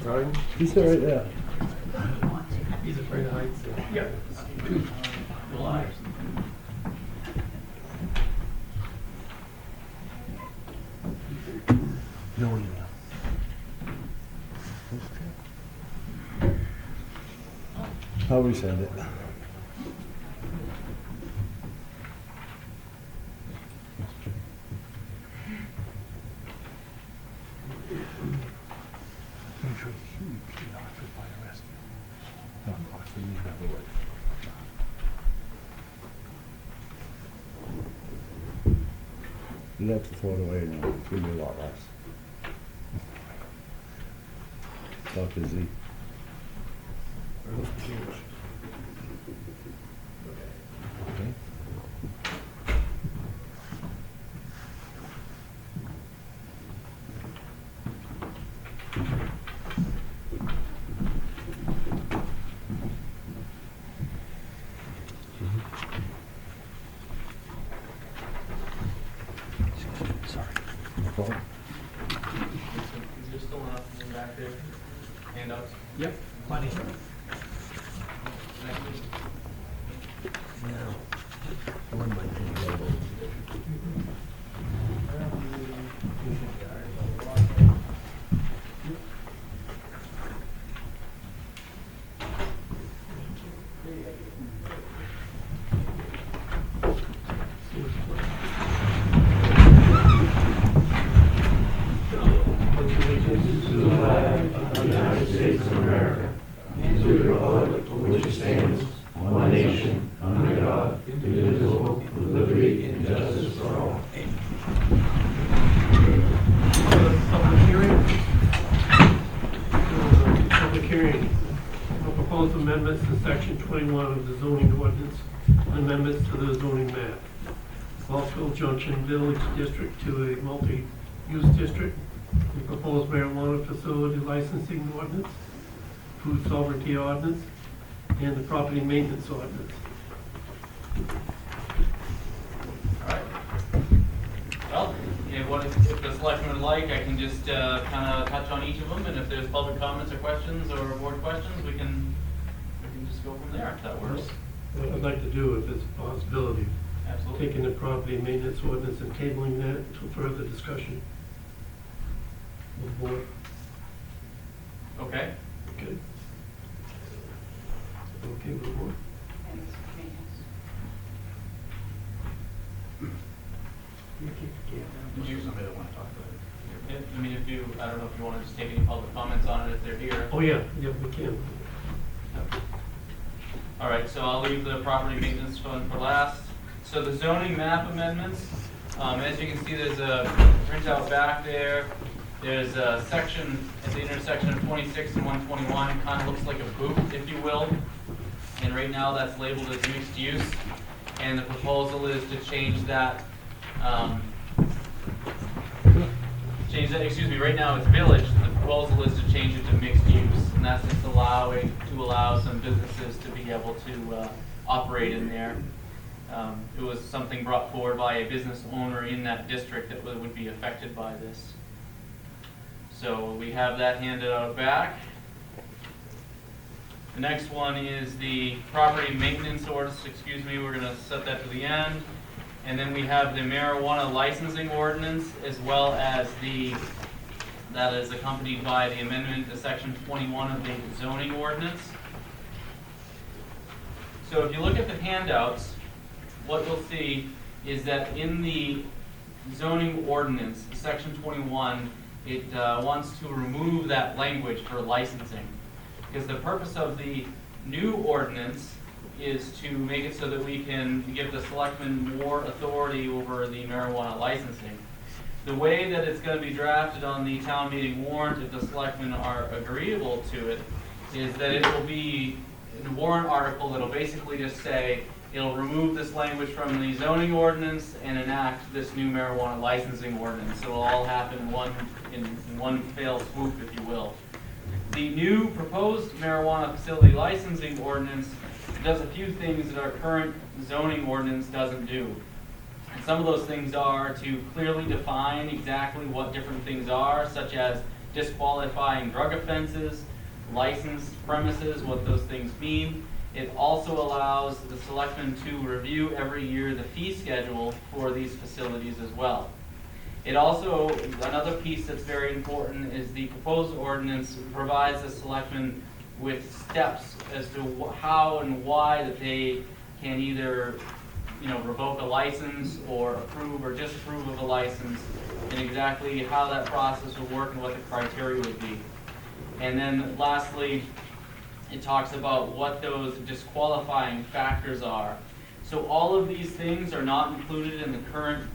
Brian? He's right there. He's afraid of heights. Yeah. No one. I'll resend it. You have to throw it away now. It's gonna be a lot less. Not busy. Okay. Sorry. No problem. Is there still enough in the back there? Handouts? Yep, plenty. Now, one might be available. Public hearing for proposed amendments to section 21 of the zoning ordinance, amendments to the zoning map. Walsville Junction Village District to a multi-use district. The proposed marijuana facility licensing ordinance, food sovereignty ordinance, and the property maintenance ordinance. Alright. Well, if the selectmen would like, I can just kind of touch on each of them, and if there's public comments or questions or board questions, we can just go from there, if that works. What I'd like to do, if it's a possibility, Absolutely. taking the property maintenance ordinance and tabling that to further discussion with the board. Okay. Okay. Okay with the board? Somebody that want to talk about it. I mean, I don't know if you want to just take any public comments on it if they're here. Oh, yeah, we can. All right, so I'll leave the property maintenance fund for last. So the zoning map amendments, as you can see, there's a printout back there. There's a section at the intersection of 26 and 121. It kind of looks like a boot, if you will. And right now that's labeled as mixed use. And the proposal is to change that, excuse me, right now it's village. The proposal is to change it to mixed use. And that's just to allow some businesses to be able to operate in there. It was something brought forward by a business owner in that district that would be affected by this. So we have that handed out back. The next one is the property maintenance ordinance, we're gonna set that to the end. And then we have the marijuana licensing ordinance, as well as that is accompanied by the amendment to section 21 of the zoning ordinance. So if you look at the handouts, what you'll see is that in the zoning ordinance, section 21, it wants to remove that language for licensing. Because the purpose of the new ordinance is to make it so that we can give the selectmen more authority over the marijuana licensing. The way that it's going to be drafted on the town meeting warrant, if the selectmen are agreeable to it, is that it will be a warrant article that'll basically just say it'll remove this language from the zoning ordinance and enact this new marijuana licensing ordinance. So it'll all happen in one fell swoop, if you will. The new proposed marijuana facility licensing ordinance does a few things that our current zoning ordinance doesn't do. And some of those things are to clearly define exactly what different things are, such as disqualifying drug offenses, licensed premises, what those things mean. It also allows the selectmen to review every year the fee schedule for these facilities as well. It also, another piece that's very important is the proposed ordinance provides the selectmen with steps as to how and why that they can either, revoke a license or approve or disapprove of a license, and exactly how that process would work and what the criteria would be. And then lastly, it talks about what those disqualifying factors are. So all of these things are not included in the current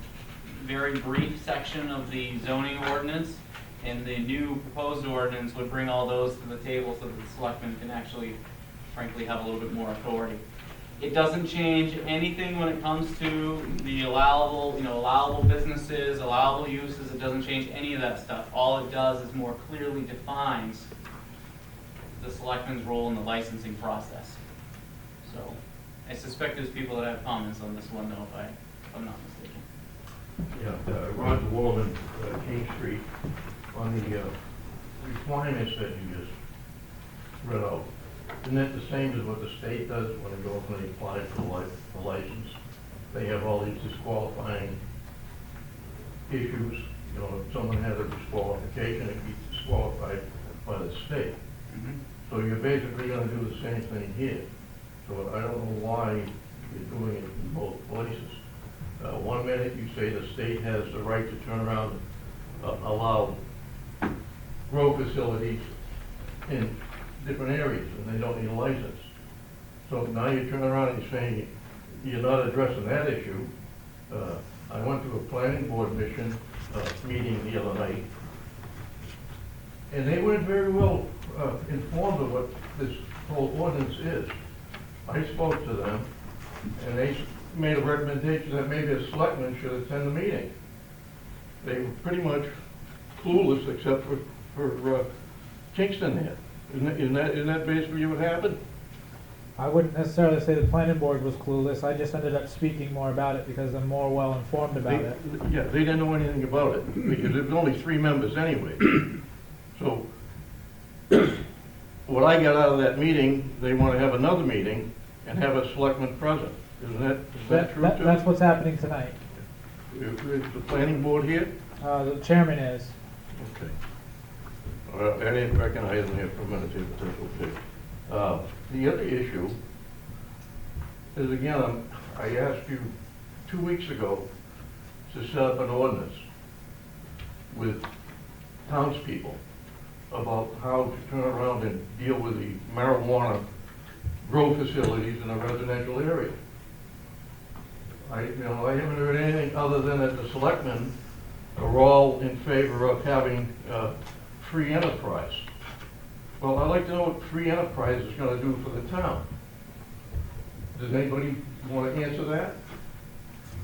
very brief section of the zoning ordinance, and the new proposed ordinance would bring all those to the table so that the selectmen can actually, frankly, have a little bit more authority. It doesn't change anything when it comes to the allowable businesses, allowable uses. It doesn't change any of that stuff. All it does is more clearly defines the selectmen's role in the licensing process. So I suspect there's people that have comments on this one, though, if I'm not mistaken. Yeah, Roger Wolman, King Street, on the requirements that you just read out. Isn't that the same as what the state does when they go up and they apply for the license? They have all these disqualifying issues. If someone has a disqualification, it gets disqualified by the state. So you're basically going to do the same thing here. So I don't know why you're doing it in both places. One minute you say the state has the right to turn around and allow grow facilities in different areas and they don't need a license. So now you turn around and you're saying you're not addressing that issue. I went to a planning board meeting the other night, and they weren't very well informed of what this whole ordinance is. I spoke to them, and they made a recommendation that maybe a selectman should attend the meeting. They were pretty much clueless except for Kingston there. Isn't that basically what happened? I wouldn't necessarily say the planning board was clueless. I just ended up speaking more about it because I'm more well informed about it. Yeah, they didn't know anything about it because there was only 3 members anyway. So what I got out of that meeting, they want to have another meeting and have a selectman present. Is that true too? That's what's happening tonight. Is the planning board here? The chairman is. Okay. I didn't recognize him here for a minute, but that's okay. The other issue is, again, I asked you 2 weeks ago to set up an ordinance with townspeople about how to turn around and deal with the marijuana grow facilities in a residential area. I haven't heard anything other than that the selectmen are all in favor of having free enterprise. Well, I'd like to know what free enterprise is going to do for the town. Does anybody want to answer that?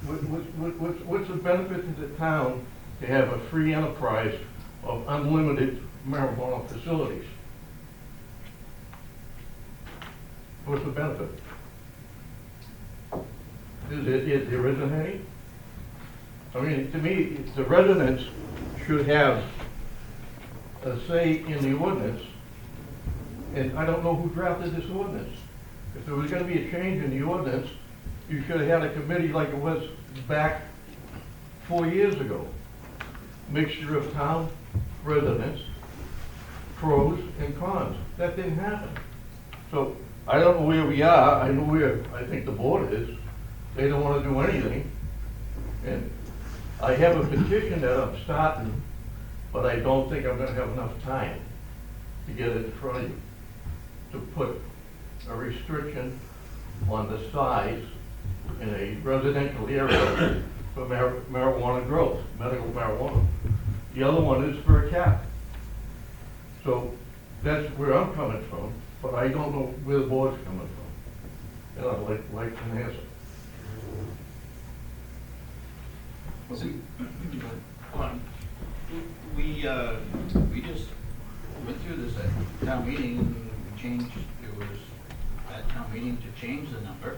What's the benefit to the town to have a free enterprise of unlimited marijuana facilities? What's the benefit? There isn't any? I mean, to me, the residents should have a say in the ordinance, and I don't know who drafted this ordinance. If there was going to be a change in the ordinance, you should have had a committee like it was back 4 years ago. Mixture of town residents, pros and cons. That didn't happen. So I don't know where we are. I know where I think the board is. They don't want to do anything. And I have a petition that I'm starting, but I don't think I'm going to have enough time to get it in front of you to put a restriction on the size in a residential area for marijuana growth, medical marijuana. The other one is for a cap. So that's where I'm coming from, but I don't know where the board's coming from. And I'd like an answer. We just went through this at town meeting, it was at town meeting to change the number.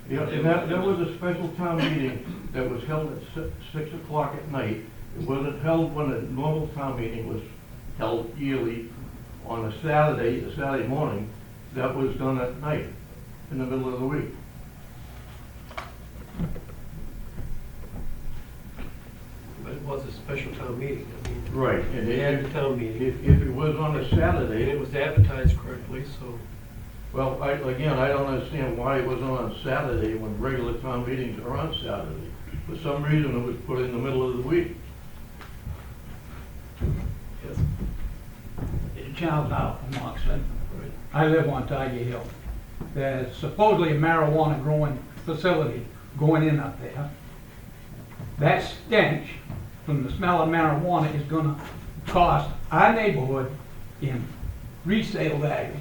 Yeah, and that was a special town meeting that was held at 6 o'clock at night It wasn't held when a normal town meeting was held yearly on a Saturday morning. That was done at night, in the middle of the week. But it was a special town meeting, I mean. Right. And They had the town meeting, if it was on a and Saturday, it was advertised correctly, so. well, I don't understand why it was on Saturday when regular town meetings are on Saturday. For some reason, it was put in the middle of the week. Yes. Charles out from Oxford. Right. I live on Tiger Hill. There's supposedly a marijuana growing facility going in up there. That stench from the smell of marijuana is gonna cost our neighborhood in resale value.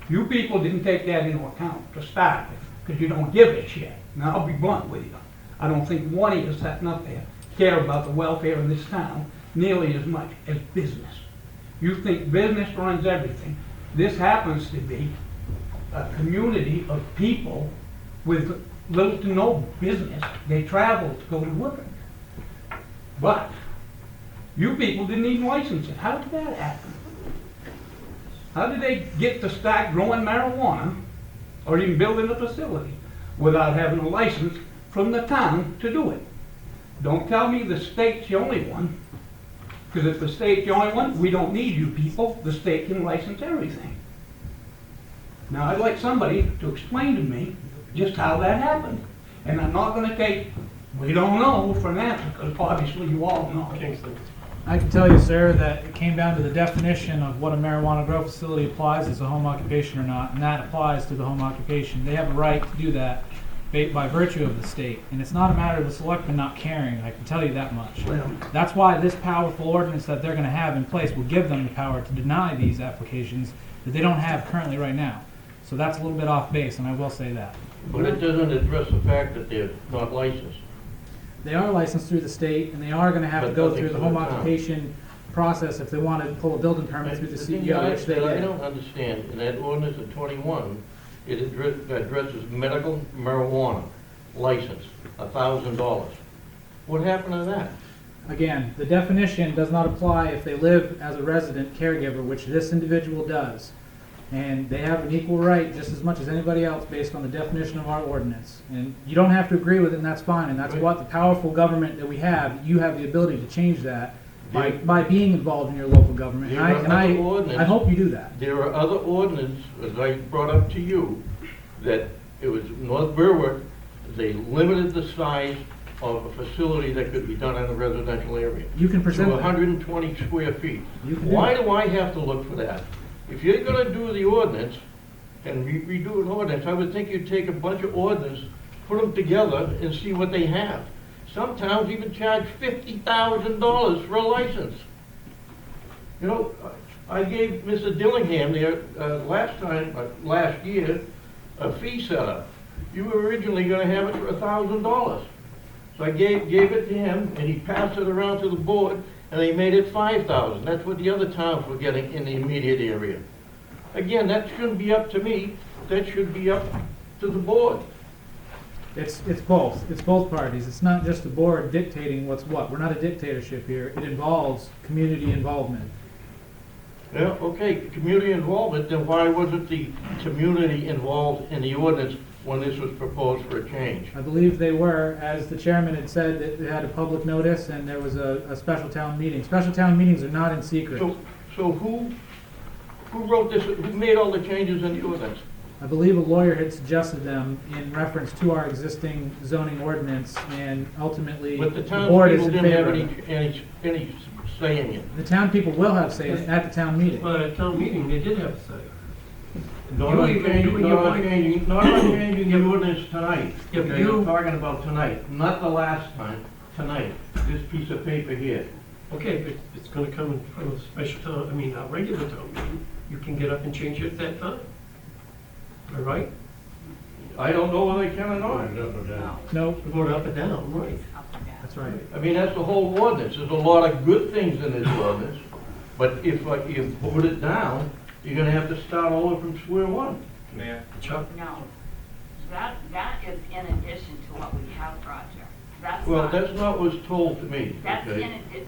You people didn't take that into account to start with, because you don't give a shit. Now, I'll be blunt with you. I don't think one of you sitting up there care about the welfare of this town nearly as much as business. You think business runs everything. This happens to be a community of people with little to no business. They travel to go to work. But you people didn't even license it. How did that happen? How did they get to start growing marijuana or even building a facility without having a license from the town to do it? Don't tell me the state's the only one, because if the state's the only one, we don't need you people. The state can license everything. Now, I'd like somebody to explain to me just how that happened. And I'm not gonna take, we don't know, for an answer, because obviously you all know. Kingston. I can tell you, sir, that it came down to the definition of what a marijuana grow facility applies as a home occupation or not, and that applies to the home occupation. They have a right to do that by virtue of the state, and it's not a matter of the selectmen not caring, I can tell you that much. That's why this powerful ordinance that they're gonna have in place will give them the power to deny these applications that they don't have currently right now. So that's a little bit off base, and I will say that. But it doesn't address the fact that they're not licensed. They are licensed through the state, and they are gonna have to But go nothing through the for home the town. occupation process if they wanna pull a building permit through the thing CEO, which they that I did. don't understand, in that ordinance of 21, it addresses medical marijuana license, $1,000. What happened to that? Again, the definition does not apply if they live as a resident caregiver, which this individual does. And they have an equal right just as much as anybody else based on the definition of our ordinance. And you don't have to agree with it, and that's fine, and that's Right. what the powerful government that we have, you have the ability to change that by being involved in your local government. And There are other I ordinance- hope you do that. There are other ordinances, as I brought up to you, that it was North Berwick, they limited the size of a facility that could be done in a residential area. You can To present that. 120 square feet. You can do Why that. do I have to look for that? If you're gonna do the ordinance and redo an ordinance, I would think you'd take a bunch of ordinance, put them together and see what they have. Some towns even charge $50,000 for a license. You know, I gave Mr. Dillingham there, last year, a fee setter. You were originally gonna have it for $1,000. So I gave it to him, and he passed it around to the board, and they made it 5,000. That's what the other towns were getting in the immediate area. Again, that shouldn't be up to me, that should be up to the board. It's both. It's both parties. It's not just the board dictating what's what. We're not a dictatorship here. It involves community involvement. Yeah, okay, community involvement, then why wasn't the community involved in the ordinance when this was proposed for a change? I believe they were, as the chairman had said, that they had a public notice and there was a special town meeting. Special town meetings are not in secret. So who wrote this, who made all the changes in the ordinance? I believe a lawyer had suggested them in reference to our existing zoning ordinance, and ultimately, But the the board is townspeople in didn't have favor of it. any say in it. The town people will have say at the town meeting. But at town meeting, they did have a say. Not You on even- changing, you- not you on might- changing, not on changing the ordinance tonight. Yeah, but Okay, you- I'm talking about tonight, not the last time, tonight, this piece of paper here. Okay, but it's gonna come in front of a special town, I mean, a regular town meeting. You can get up and change it at that time. All right? I don't know whether they can or not. No, Vote up or down, right? that's right. I mean, that's the whole ordinance, there's a lot of good things in this ordinance, but if you vote it down, you're gonna have to start all over from square one. Chuck? No, that is in addition to what we have, Roger. That's Well, not, that's not what's told to me, that's in okay? it,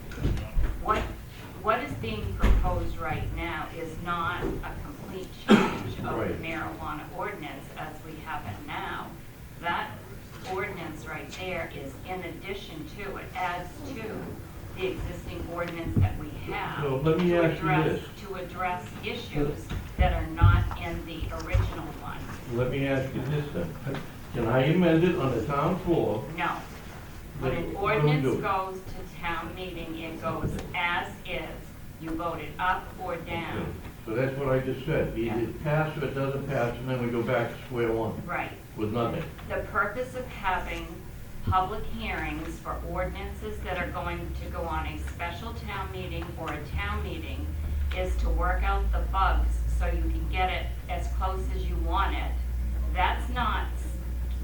what is being proposed right now is not a complete change of the Right. marijuana ordinance as we have it now. That ordinance right there is in addition to, it adds to the existing ordinance that we have. So let me to ask you address- this. To address issues that are not in the original one. Let me ask you this then. Can I amend it on the town floor? No. When an Then what do we ordinance do? goes to town meeting, it goes as is. You vote it up or down. So that's what I just said. Either it passes or it doesn't pass, and then we go back to square one Right. with nothing. The purpose of having public hearings for ordinances that are going to go on a special town meeting or a town meeting is to work out the bugs so you can get it as close as you want it. That's not,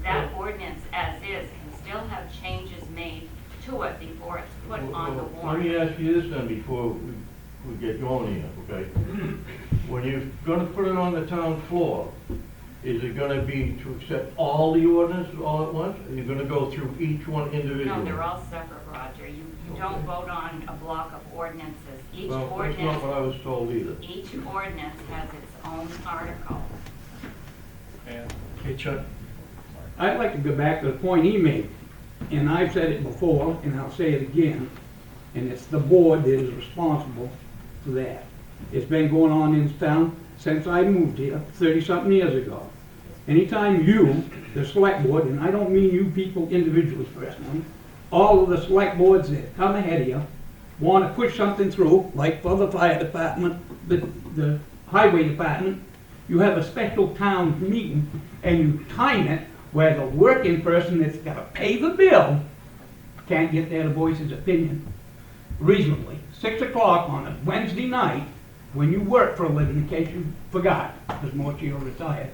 that ordinance as is can still have changes made to it before it's put on the Well, let me warrant. ask you this then before we get going here, okay? When you're gonna put it on the town floor, is it gonna be to accept all the ordinances all at once? Are you gonna go through each one individually? No, they're all separate, Roger. You don't vote on a block of ordinances. Each Well, that's not ordinance, what I was told either. each ordinance has its own article. Okay, Chuck? I'd like to go back to the point he made, and I've said it before, and I'll say it again, and it's the board that is responsible for that. It's been going on in this town since I moved here 30-something years ago. Anytime you, the select board, and I don't mean you people individually personally, all of the select boards that come ahead of you want to push something through, like for the fire department, the highway department, you have a special town meeting and you time it where the working person that's got to pay the bill can't get there to voice his opinion reasonably. 6 o'clock on a Wednesday night, when you work for a living, in case you forgot, because most of you are retired,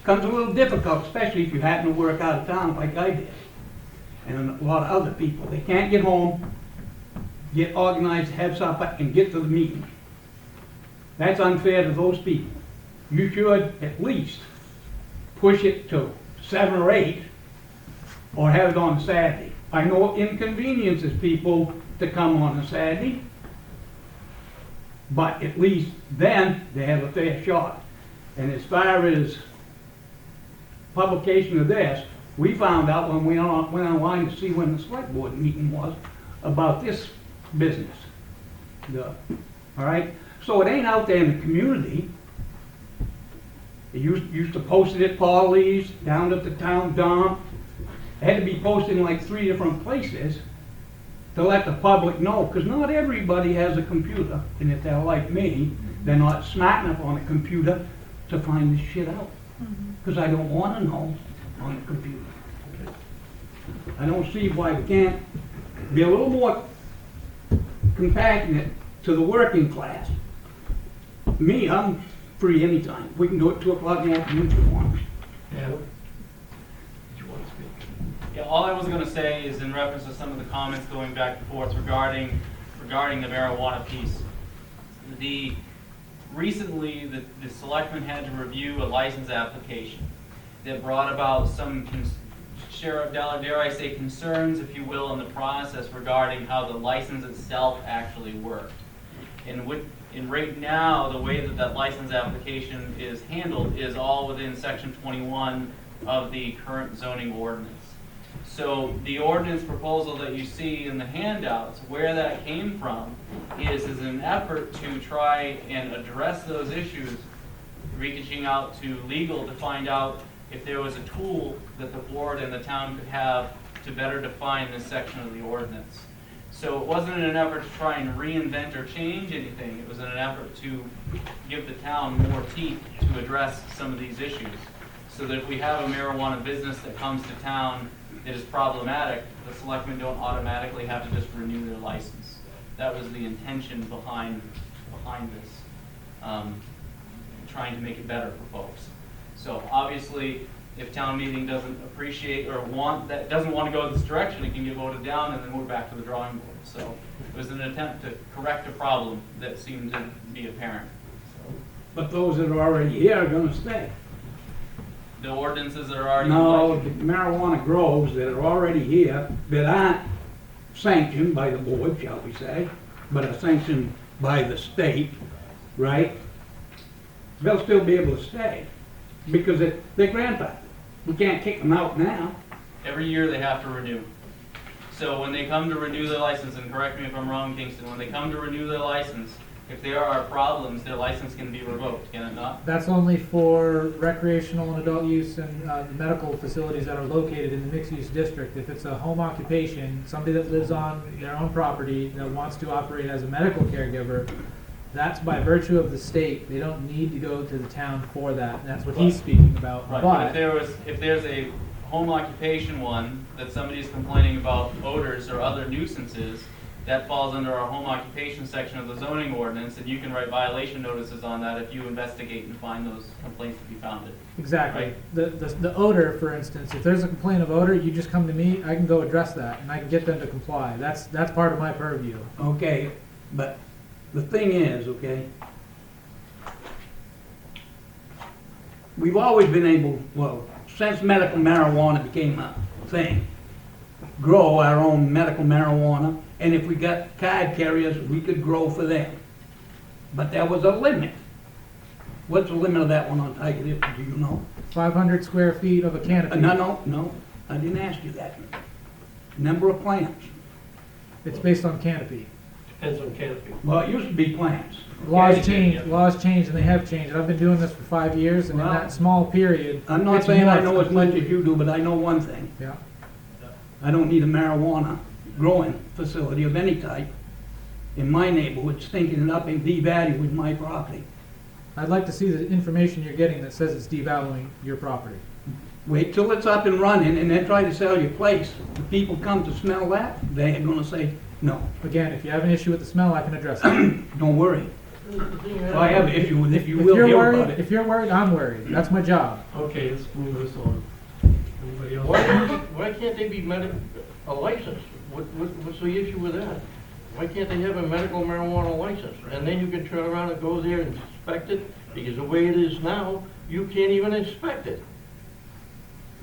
comes a little difficult, especially if you happen to work out of town like I did. And a lot of other people, they can't get home, get organized, have supper, and get to the meeting. That's unfair to those people. You should at least push it to 7 or 8, or have it on Saturday. I know it inconveniences people to come on a Saturday, but at least then they have a fair shot. And as far as publication of this, we found out when we went online to see when the select board meeting was about this business. All right? So it ain't out there in the community. It used to post it at Paulie's, down at the town dump. It had to be posted in like 3 different places to let the public know, because not everybody has a computer. And if they're like me, they're not smart enough on a computer to find this shit out. Because I don't want to know on the computer. I don't see why we can't be a little more compassionate to the working class. Me, I'm free anytime. We can do it 2 o'clock in the afternoon if you want. Yeah. Did you want to speak? Yeah, all I was gonna say is in reference to some of the comments going back and forth regarding the marijuana piece. Recently, the selectmen had to review a license application that brought about some, dare I say, concerns, if you will, in the process regarding how the license itself actually worked. And right now, the way that license application is handled is all within section 21 of the current zoning ordinance. So the ordinance proposal that you see in the handouts, where that came from, is an effort to try and address those issues, reaching out to legal to find out if there was a tool that the board and the town could have to better define this section of the ordinance. So it wasn't in an effort to try and reinvent or change anything. It was in an effort to give the town more teeth to address some of these issues. So that if we have a marijuana business that comes to town that is problematic, the selectmen don't automatically have to just renew their license. That was the intention behind this, trying to make it better for folks. So obviously, if town meeting doesn't appreciate or doesn't want to go this direction, it can get voted down, and then we're back to the drawing board. So it was an attempt to correct a problem that seemed to be apparent. But those that are already here are gonna stay. The ordinances that are already in No, place? the marijuana grows that are already here, that aren't sanctioned by the board, shall we say, but are sanctioned by the state, right? They'll still be able to stay, because they're grandfathered. We can't kick them out now. Every year they have to renew. So when they come to renew their license, and correct me if I'm wrong, Kingston, when they come to renew their license, if there are problems, their license can be revoked, can it not? That's only for recreational and adult use and the medical facilities that are located in the mixed-use district. If it's a home occupation, somebody that lives on their own property that wants to operate as a medical caregiver, that's by virtue of the state. They don't need to go to the town for that. And that's what he's speaking about. Right, but But if there's a home occupation one that somebody's complaining about odors or other nuisances, that falls under our home occupation section of the zoning ordinance, and you can write violation notices on that if you investigate and find those complaints to be founded. exactly. The odor, for instance, if there's a complaint of odor, you just come to me, I can go address that, and I can get them to comply. That's part of my purview. Okay, but the thing is, okay, we've always been able, well, since medical marijuana became a thing, grow our own medical marijuana, and if we got card carriers, we could grow for them. But there was a limit. What's the limit of that one on Tiger Dip, do you know? 500 square feet of a canopy. No, I didn't ask you that. Number of plants. It's based on canopy. Depends on canopy. Well, it used to be plants. Laws change, and they have changed. And I've been doing this for 5 years, and in Well, that small period. I'm not it's saying I morphed know as much as completely. you do, but I know one thing. Yeah. I don't need a marijuana growing facility of any type in my neighborhood, stinking it up and devaluing my property. I'd like to see the information you're getting that says it's devaluing your property. Wait till it's up and running and then try to sell your place. If people come to smell that, they ain't gonna say, no, Again, if you have an issue with the smell, I can address it. don't worry. If I have an issue with it, you If will you're hear about worried, it. if you're worried, I'm worried. That's my job. Okay, let's move this on. Anybody else? Why can't they be a license? What's the issue with that? Why can't they have a medical marijuana license? And then you can turn around and go there and inspect it, because the way it is now, you can't even inspect it.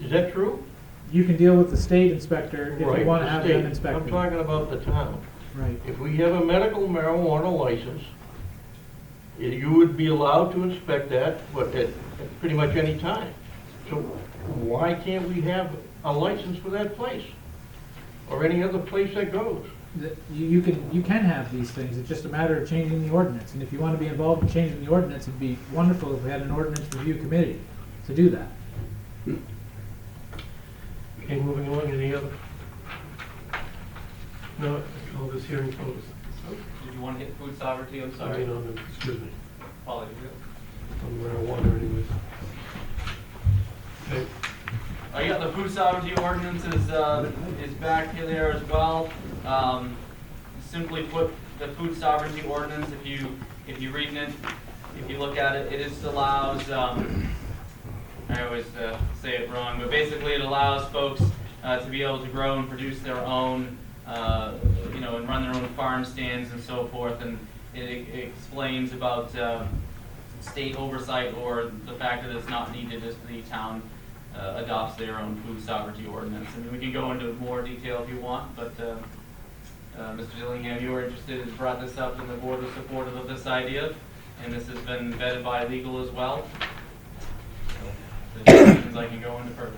Is that true? You can deal with the state inspector if you Right, want to the have state. them inspect I'm it. talking about the town. Right. If we have a medical marijuana license, you would be allowed to inspect that, at pretty much any time. So why can't we have a license for that place? Or any other place that goes? You can have these things. It's just a matter of changing the ordinance. And if you want to be involved in changing the ordinance, it'd be wonderful if we had an ordinance review committee to do that. Okay, moving on, any other? No, I call this hearing closed. Did you want to hit food sovereignty? I'm I sorry. mean, on the, excuse me, Apologies. on marijuana anyways. Okay, I got the food sovereignty ordinance is back here there as well. Simply put, the food sovereignty ordinance, if you read it, if you look at it, it just allows, I always say it wrong, but basically it allows folks to be able to grow and produce their own, and run their own farm stands and so forth, and it explains about state oversight or the fact that it's not needed as the town adopts their own food sovereignty ordinance. I mean, we can go into more detail if you want, but Mr. Dillingham, you were interested and brought this up, and the board was supportive of this idea, and this has been vetted by legal as well. So, if there are questions, I can go into further.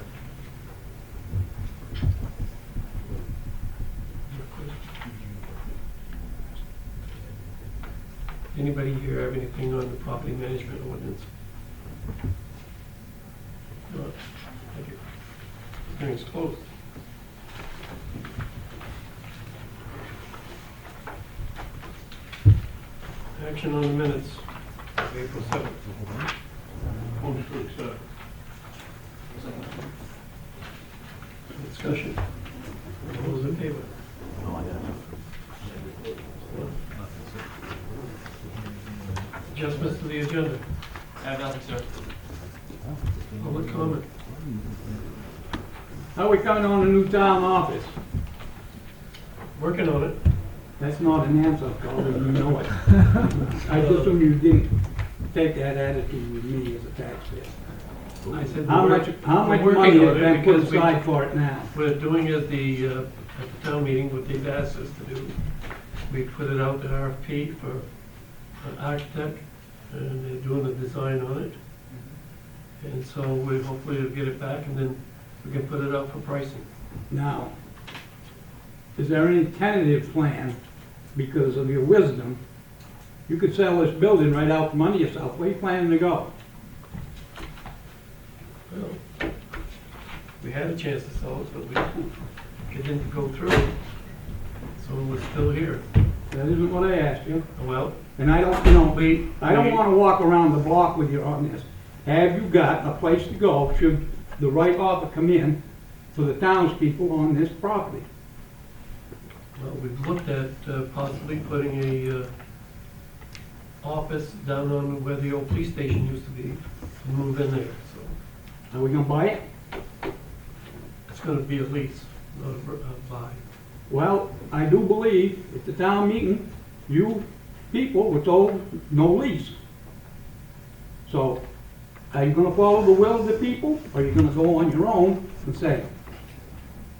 anybody here have anything on the property management ordinance? No. Thank you. Hearing's closed. Action on the minutes, of April 7th. Motion to accept. Discussion. All those in favor? Adjustments to the agenda. I have nothing, sir. Public comment. How we coming on a new town office? Working on it. That's not an answer, Carl, you know it. I just assume you didn't take that attitude with me as a taxpayer. I said How we're- much we're money working has on it been put because we- aside for it now? We're doing at the town meeting what they've asked us to do. We put it out to RFP for an architect, and they're doing the design on it. And so we hopefully will get it back, and then we can put it out for pricing. Now, is there any tentative plan, because of your wisdom, you could sell this building right out from under yourself? Where are you planning to go? Well, we had a chance to sell it, but it didn't go through. So we're still here. That isn't what I asked you. Well, And I don't, you know, we. I don't wanna walk around the block with you on this. Have you got a place to go should the right offer come in for the townspeople on this property? Well, we've looked at possibly putting a office down on where the old police station used to be, and move in there, so. Are we gonna buy it? It's gonna be a lease, not a buy. Well, I do believe at the town meeting, you people were told no lease. So, are you gonna follow the will of the people, or are you gonna go on your own and say,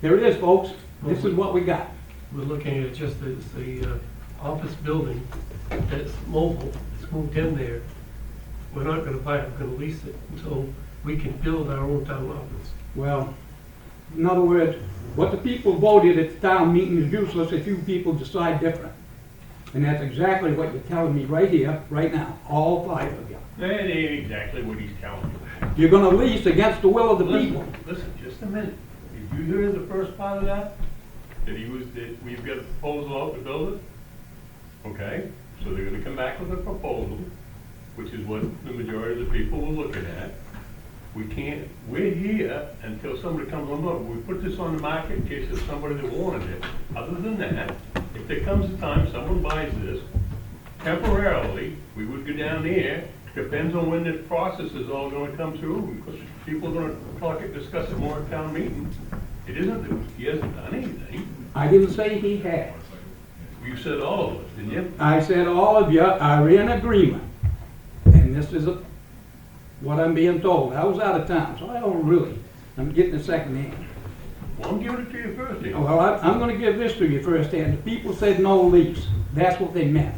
here it is, folks, this is what we got? We're looking at just the office building that's mobile, it's moved in there. We're not gonna buy it, we're gonna lease it until we can build our own town office. Well, in other words, what the people voted at the town meeting is useless if you people decide different. And that's exactly what you're telling me right here, right now, all five of you. That ain't exactly what he's telling you. You're gonna lease against the will of the people. Listen, just a minute. Did you hear the first part of that? That we've got a proposal out to build it? Okay, so they're gonna come back with a proposal, which is what the majority of the people were looking at. We're here until somebody comes along. We put this on the market in case there's somebody that wanted it. Other than that, if there comes a time someone buys this, temporarily, we would go down there. Depends on when this process is all gonna come through, because people are gonna talk it, discuss it more at town meeting. It isn't that he hasn't done anything. I didn't say he had. You said all of us, didn't you? I said all of you are in agreement. And this is what I'm being told. I was out of town, so I don't really, I'm getting a second hand. Well, I'm giving it to you first, then. Well, I'm gonna give this to you first hand. The people said no lease. That's what they meant.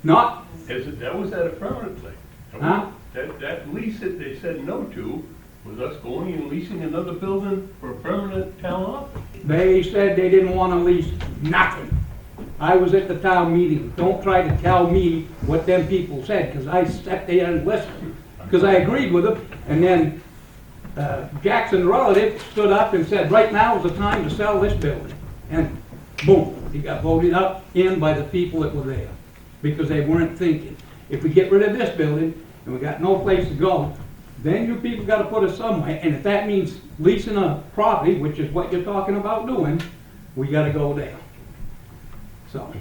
Not, That was at a permanent thing. Huh? That lease that they said no to was us going and leasing another building for a permanent town office. they said they didn't wanna lease nothing. I was at the town meeting. Don't try to tell me what them people said, because I sat there and listened. Because I agreed with them, and then Jackson's relative stood up and said, right now is the time to sell this building. And boom, he got voted up in by the people that were there, because they weren't thinking. If we get rid of this building, and we got no place to go, then you people gotta put us somewhere, and if that means leasing a property, which is what you're talking about doing, we gotta go there. So,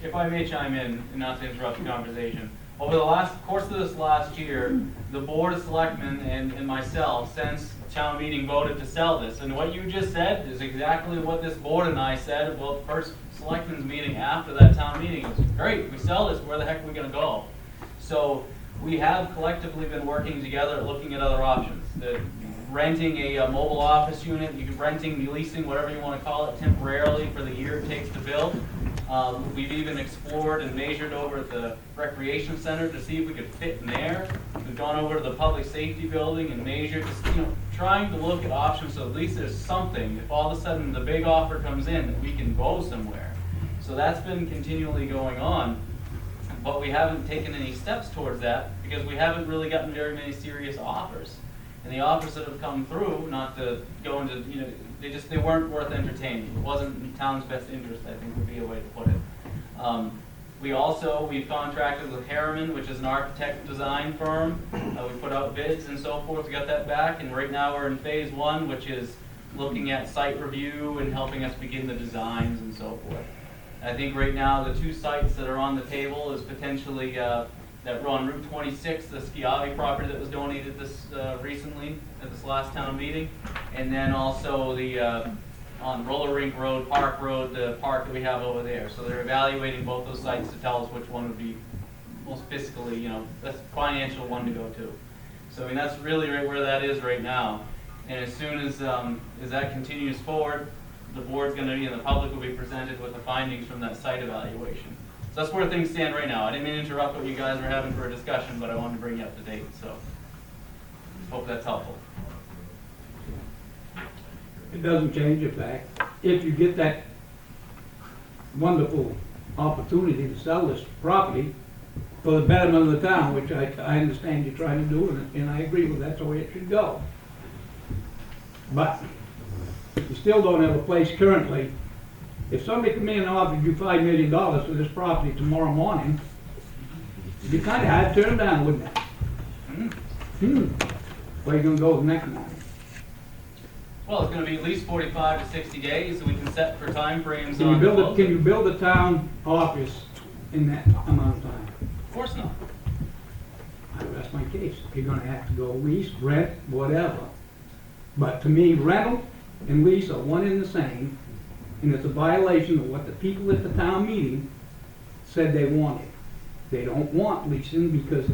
If I may chime in, and not to interrupt the conversation, over the course of this last year, the Board of Selectmen and myself, since town meeting voted to sell this, and what you just said is exactly what this board and I said about the first Selectmen's meeting after that town meeting. It was great, we sell this, where the heck are we gonna go? So, we have collectively been working together, looking at other options. Renting a mobile office unit, you can renting, leasing, whatever you wanna call it, temporarily for the year it takes to build. We've even explored and measured over at the recreation center to see if we could fit in there. We've gone over to the public safety building and measured, just, trying to look at options so at least there's something, if all of a sudden the big offer comes in, that we can go somewhere. So that's been continually going on, but we haven't taken any steps towards that because we haven't really gotten very many serious offers. And the offers that have come through, not to go into, they weren't worth entertaining. It wasn't in town's best interest, I think would be a way to put it. We've contracted with Harriman, which is an architect design firm. We put out bids and so forth, we got that back, and right now we're in phase one, which is looking at site review and helping us begin the designs and so forth. I think right now the two sites that are on the table is potentially that were on Route 26, the Schiavi property that was donated this recently at this last town meeting, and then also the on Roller Rink Road, Park Road, the park that we have over there. So they're evaluating both those sites to tell us which one would be most fiscally, the financial one to go to. So I mean, that's really right where that is right now. And as soon as that continues forward, the board's gonna be, and the public will be presented with the findings from that site evaluation. So that's where things stand right now. I didn't mean to interrupt what you guys were having for a discussion, but I wanted to bring you up to date, so hope that's helpful. It doesn't change the fact, if you get that wonderful opportunity to sell this property for the betterment of the town, which I understand you're trying to do, and I agree with that's the way it should go. But you still don't have a place currently. If somebody come in and offered you $5 million for this property tomorrow morning, it'd be kind of hard to turn down, wouldn't it? Where you gonna go the next morning? Well, it's gonna be at least 45 to 60 days, so we can set for timeframes Can you on build a, closing. can you build a town office in that amount of time? Of course not. I rest my case. You're gonna have to go lease, rent, whatever. But to me, rental and lease are one and the same, and it's a violation of what the people at the town meeting said they wanted. They don't want leasing because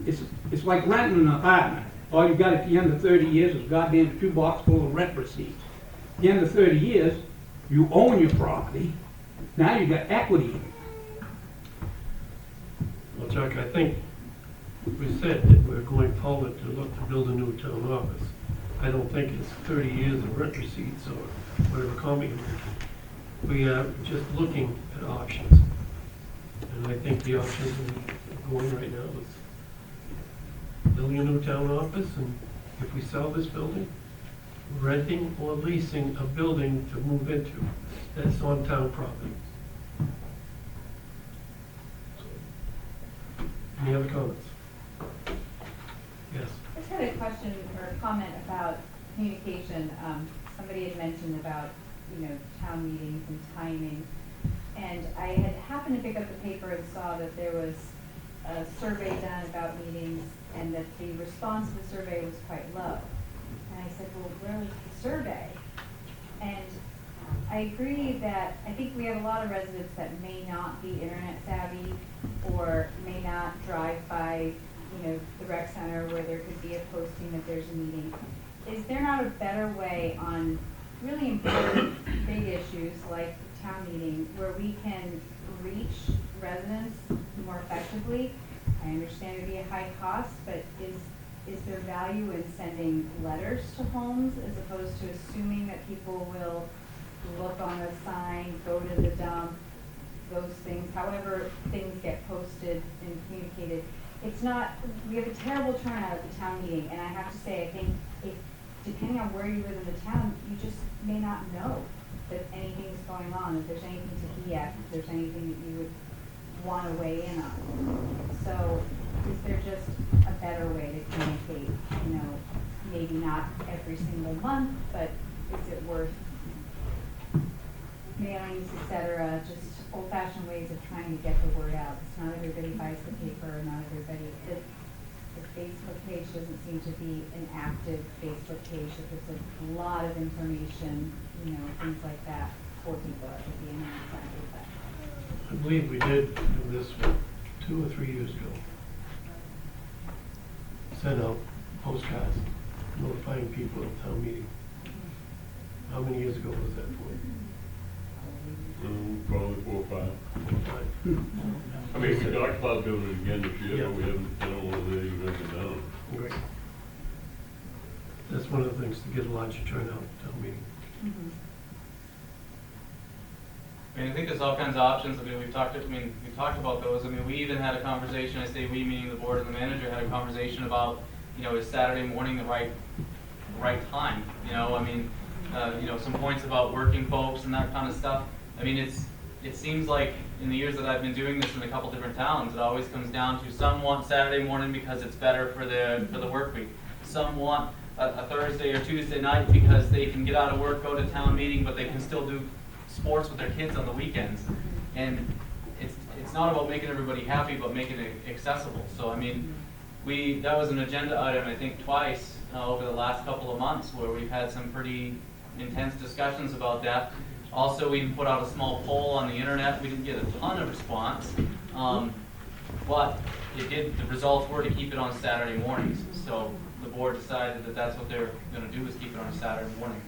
it's like renting an apartment. All you got at the end of 30 years is a goddamn shoebox full of rent receipts. At the end of 30 years, you own your property, now you got equity in it. Well, Chuck, I think we said that we're going forward to look to build a new town office. I don't think it's 30 years of rent receipts or whatever comment you're making. We are just looking at options. And I think the options we're going right now is building a new town office, and if we sell this building, renting or leasing a building to move into that's on town property. Any other comments? Yes. I just had a question or a comment about communication. Somebody had mentioned about, town meetings and timing. And I had happened to pick up the paper and saw that there was a survey done about meetings and that the response to the survey was quite low. And I said, well, where was the survey? And I agree that I think we have a lot of residents that may not be internet savvy or may not drive by, the rec center where there could be a posting that there's a meeting. Is there not a better way on really important big issues like town meeting where we can reach residents more effectively? I understand it'd be a high cost, but is there value in sending letters to homes as opposed to assuming that people will look on a sign, go to the dump, those things, however things get posted and communicated? It's not, we have a terrible turnout at the town meeting, and I have to say, I think if, depending on where you live in the town, you just may not know that anything's going on, if there's anything to be at, if there's anything that you would want to weigh in on. So is there just a better way to communicate, maybe not every single month, but is it worth mailings, et cetera, just old-fashioned ways of trying to get the word out? It's not everybody buys the paper, not everybody, the Facebook page doesn't seem to be an active Facebook page that puts a lot of information, things like that for people that would be an incentive. I believe we did do this 2 or 3 years ago. Sent out postcards notifying people at town meeting. How many years ago was that for? Probably 4 or 5. I mean, we talked about doing it again this year, but we haven't, I don't know whether they've ever done it. Great. That's one of the things to get a larger turnout at town meeting. I mean, I think there's all kinds of options. We've talked about those. We even had a conversation, I say we, meaning the board and the manager, had a conversation about, is Saturday morning the right time? Some points about working folks and that kind of stuff. It seems like in the years that I've been doing this in a couple different towns, it always comes down to some want Saturday morning because it's better for the work week. Some want a Thursday or Tuesday night because they can get out of work, go to town meeting, but they can still do sports with their kids on the weekends. And it's not about making everybody happy, but making it accessible. So that was an agenda item, I think, twice over the last couple of months where we've had some pretty intense discussions about that. Also, we put out a small poll on the internet. We didn't get a ton of response, but the results were to keep it on Saturday mornings. So the board decided that that's what they're gonna do, is keep it on a Saturday morning.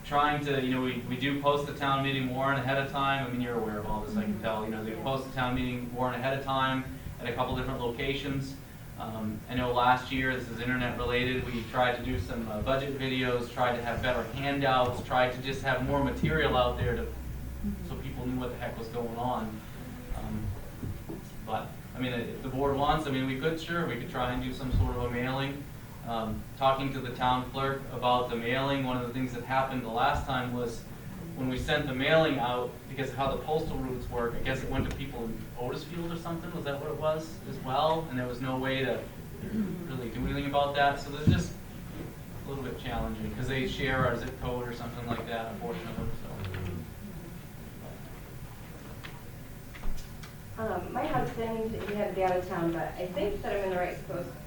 Trying to, we do post the town meeting warrant ahead of time. I mean, you're aware of all this, I can tell. They post the town meeting warrant ahead of time at a couple different locations. I know last year, this is internet related, we tried to do some budget videos, tried to have better handouts, tried to just have more material out there so people knew what the heck was going on. But, I mean, if the board wants, we could try and do some sort of a mailing. Talking to the town clerk about the mailing, one of the things that happened the last time was when we sent the mailing out, because of how the postal routes work, I guess it went to people in Otisfield or something, was that what it was as well? And there was no way to really do anything about that, so there's just a little bit challenging, because they share our zip code or something like that, unfortunately, My husband, he had to be out of town, but I think that I'm in the right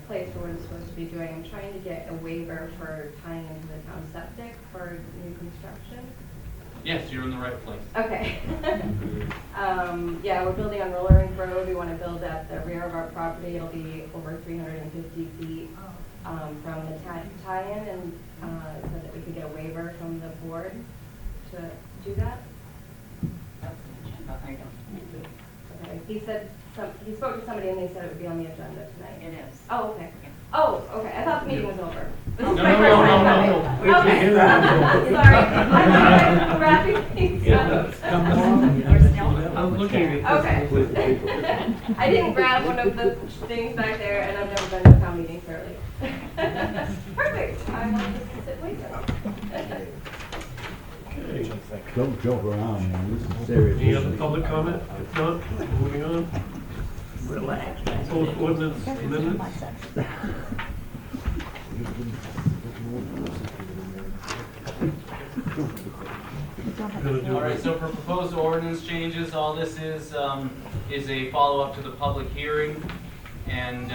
place for what I'm supposed to be doing. I'm trying to get a waiver for tying into the town septic for new construction. Yes, you're in the right place. Okay. Yeah, we're building on Rollering Road. We want to build at the rear of our property. It'll be over 350 feet from the tie-in, and so that we could get a waiver from the board to do that. That's an agenda item. Okay. He said, he spoke to somebody and they said it would be on the agenda tonight. It is. Oh, okay. Oh, okay. I thought the meeting was over. This is No, my no, first no, time no, coming. no. Okay. Sorry. I'm wrapping things up. We're still. I'm looking at this. Okay. I didn't grab one of the things back there, and I've never been to a town meeting early. Perfect. I will just sit later. Okay. Don't joke around, man, this is serious. Any other public comment? If not, moving on. Relax. Proposed ordinance amendments. Gonna do All right, so for proposed ordinance changes, all this is a follow-up to the public hearing, and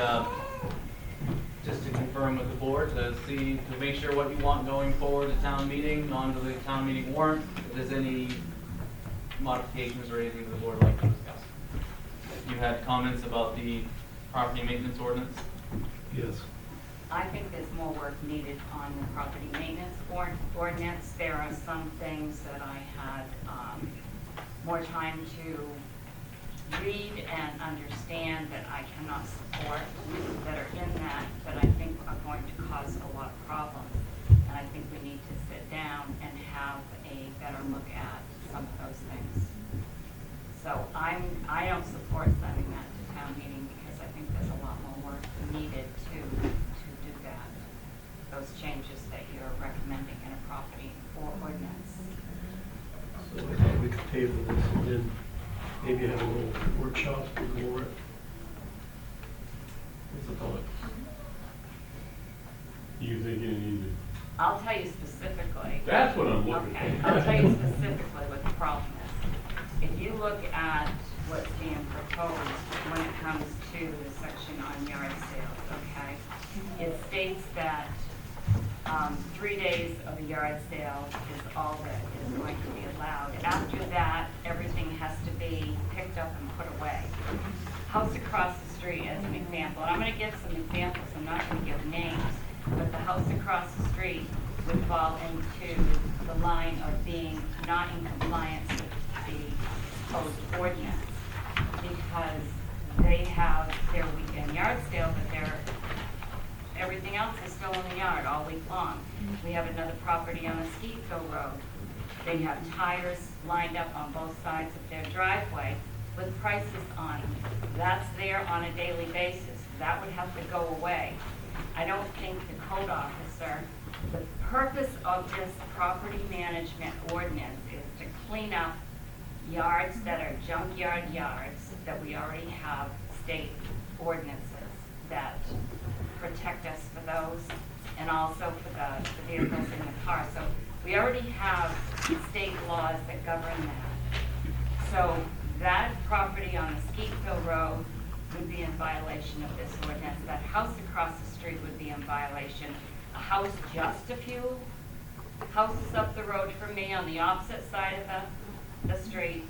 just to confirm with the board, to make sure what you want going forward to town meeting, onto the town meeting warrant, if there's any modifications or anything that the board would like to discuss. You had comments about the property maintenance ordinance? Yes. I think there's more work needed on the property maintenance ordinance. There are some things that I had more time to read and understand that I cannot support, that are in that I think are going to cause a lot of problems. And I think we need to sit down and have a better look at some of those things. So I don't support sending that to town meeting because I think there's a lot more work needed to do that. Those changes that you're recommending in a property or ordinance. So I thought we could table this and then maybe have a little workshop with the warrant. What's the thought? You think you need to? I'll tell you specifically. That's what I'm looking for. Okay, I'll tell you specifically what the problem is. If you look at what's being proposed when it comes to the section on yard sales, okay? It states that 3 days of a yard sale is all that is going to be allowed. After that, everything has to be picked up and put away. House across the street, as an example, and I'm going to give some examples, I'm not going to give names, but the house across the street would fall into the line of being not in compliance with the proposed ordinance because they have their weekend yard sale, but everything else is still in the yard all week long. We have another property on Mesquiteville Road. They have tires lined up on both sides of their driveway with prices on them. That's there on a daily basis. That would have to go away. I don't think the code officer, the purpose of this property management ordinance is to clean up yards that are junkyard yards that we already have state ordinances that protect us for those and also for the vehicles in the car. So we already have state laws that govern that. So that property on Mesquiteville Road would be in violation of this ordinance. That house across the street would be in violation. A house just a few houses up the road from me on the opposite side of the street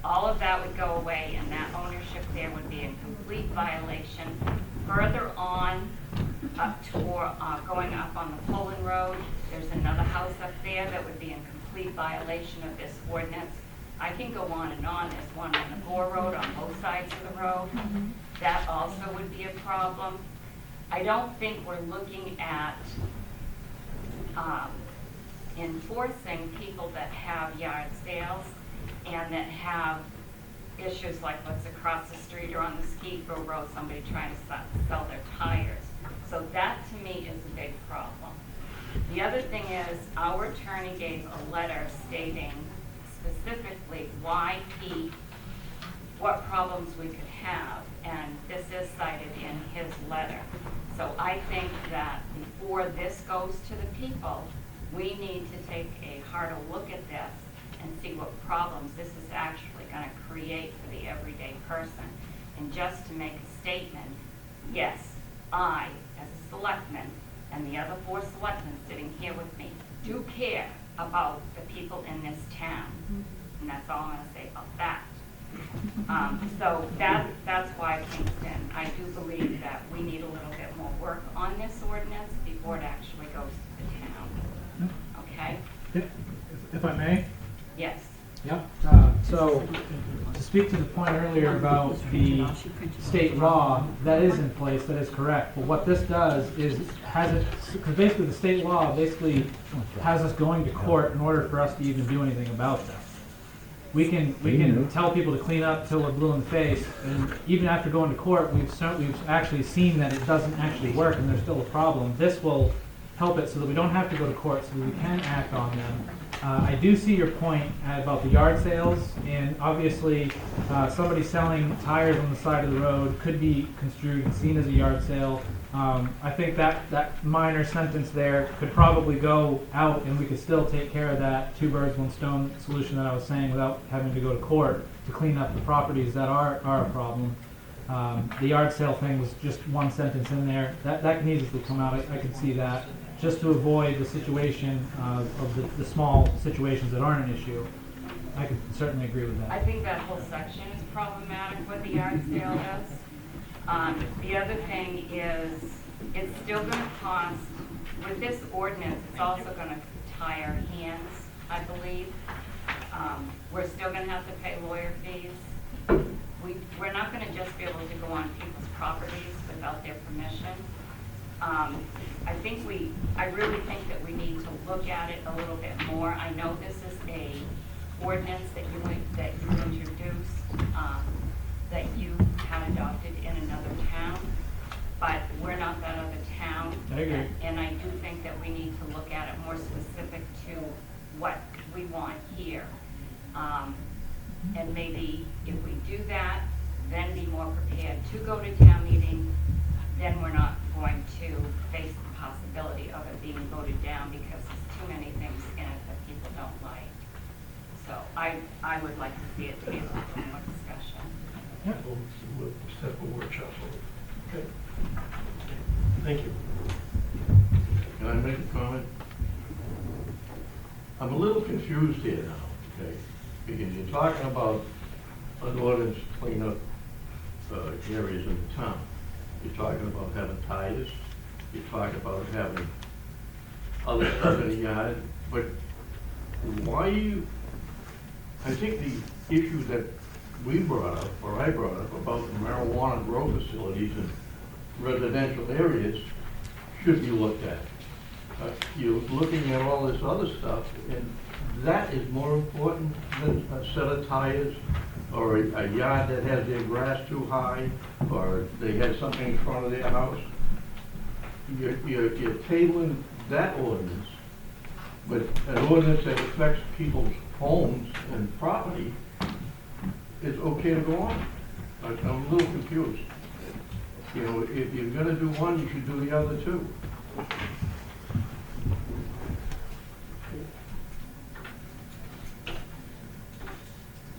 all of that would go away, and that ownership there would be in complete violation. Further on, up toward, going up on the Poland Road, there's another house up there that would be in complete violation of this ordinance. I can go on and on. There's one on the Gore Road on both sides of the road. That also would be a problem. I don't think we're looking at enforcing people that have yard sales and that have issues like what's across the street or on the Skeetville Road, somebody trying to sell their tires. So that to me is a big problem. The other thing is, our attorney gave a letter stating specifically what problems we could have, and this is cited in his letter. So I think that before this goes to the people, we need to take a harder look at this and see what problems this is actually going to create for the everyday person. And just to make a statement, yes, I, as a selectman, and the other 4 selectmen sitting here with me, do care about the people in this town. And that's all I'm going to say about that. So that's why, Kingston, I do believe that we need a little bit more work on this ordinance before it actually goes to the town. Okay? If I may? Yes. Yep. So, to speak to the point earlier about the state law, that is in place, that is correct. But what this does is because basically the state law basically has us going to court in order for us to even do anything about this. We can tell people to clean up till we're blue in the face, and even after going to court, we've actually seen that it doesn't actually work and there's still a problem. This will help it so that we don't have to go to court, so that we can act on them. I do see your point about the yard sales, and obviously somebody selling tires on the side of the road could be construed and seen as a yard sale. I think that minor sentence there could probably go out, and we could still take care of that 2 birds, 1 stone solution that I was saying without having to go to court to clean up the properties that are a problem. The yard sale thing was just 1 sentence in there. That can easily come out. I can see that, just to avoid the situation of the small situations that aren't an issue. I could certainly agree with I that. think that whole section is problematic, what the yard sale is. The other thing is, it's still going to cost, with this ordinance, it's also going to tie our hands, I believe. We're still going to have to pay lawyer fees. We're not going to just be able to go on people's properties without their permission. I really think that we need to look at it a little bit more. I know this is a ordinance that you introduced, that you had adopted in another town, but we're not that other town. I agree. And I do think that we need to look at it more specific to what we want here. And maybe if we do that, then be more prepared to go to town meeting, then we're not going to face the possibility of it being voted down because there's too many things in it that people don't like. So I would like to see it tabled for more discussion. We'll set up a workshop. Okay. Thank you. Can I make a comment? I'm a little confused here now, okay? Because you're talking about an ordinance to clean up areas in the town. You're talking about having tires. You're talking about having other stuff in the yard. But why I think the issue that we brought up, or I brought up, about the marijuana grow facilities in residential areas should be looked at. You're looking at all this other stuff, and that is more important than a set of tires, or a yard that has their grass too high, or they have something in front of their house. You're tabling that ordinance, but an ordinance that affects people's homes and property is okay to go on. I'm a little confused. You know, if you're gonna do one, you should do the other too.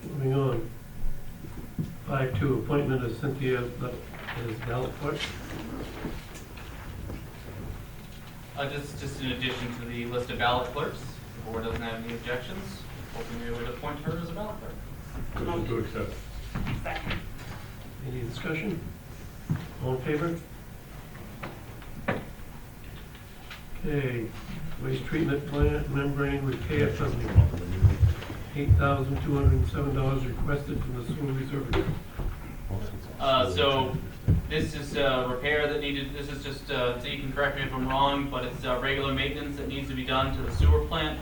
Moving on. 5.2, appointment of Cynthia as ballot clerk. Just in addition to the list of ballot clerks, if the board doesn't have any objections, hoping we would appoint her as a ballot clerk. Motion to accept. Second. Any discussion? All in favor? Okay, waste treatment plant membrane repair company. $8,207 requested from the sewer reserve account. So this is a repair that needed, this is just, so you can correct me if I'm wrong, but it's regular maintenance that needs to be done to the sewer plant.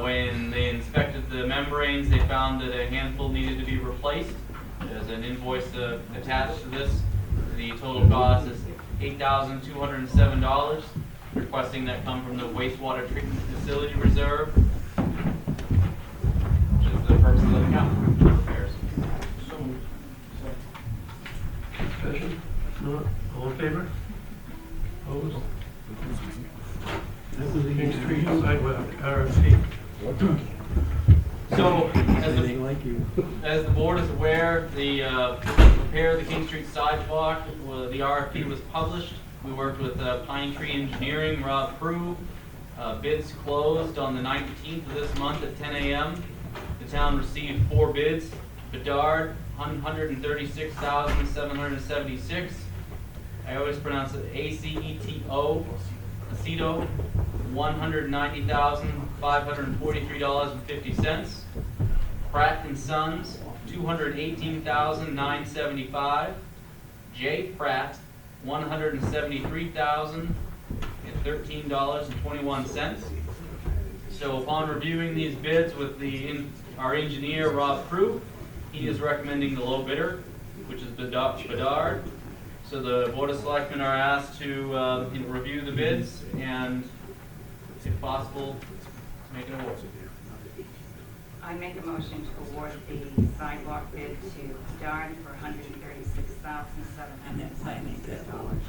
When they inspected the membranes, they found that a handful needed to be replaced. There's an invoice attached to this. The total cost is $8,207, requesting that come from the wastewater treatment facility reserve, which is the purpose of the account, repairs. Discussion? Not, all in favor? Opposed? King Street sidewalk, RFP. So, as the board is aware, the repair of the King Street sidewalk, the RFP was published. We worked with Pine Tree Engineering, Rob Prue. Bids closed on the 19th of this month at 10 a.m. The town received 4 bids. Bedard, $136,776. I always pronounce it ACETO. Aceto, $190,543.50. Pratt and Sons, $218,975. J. Pratt, $173,013.21. So upon reviewing these bids with our engineer, Rob Prue, he is recommending the low bidder, which is Bedard. So the Board of Selectmen are asked to review the bids and, if possible, make an award. I make a motion to award the sidewalk bid to Darn for $136,776.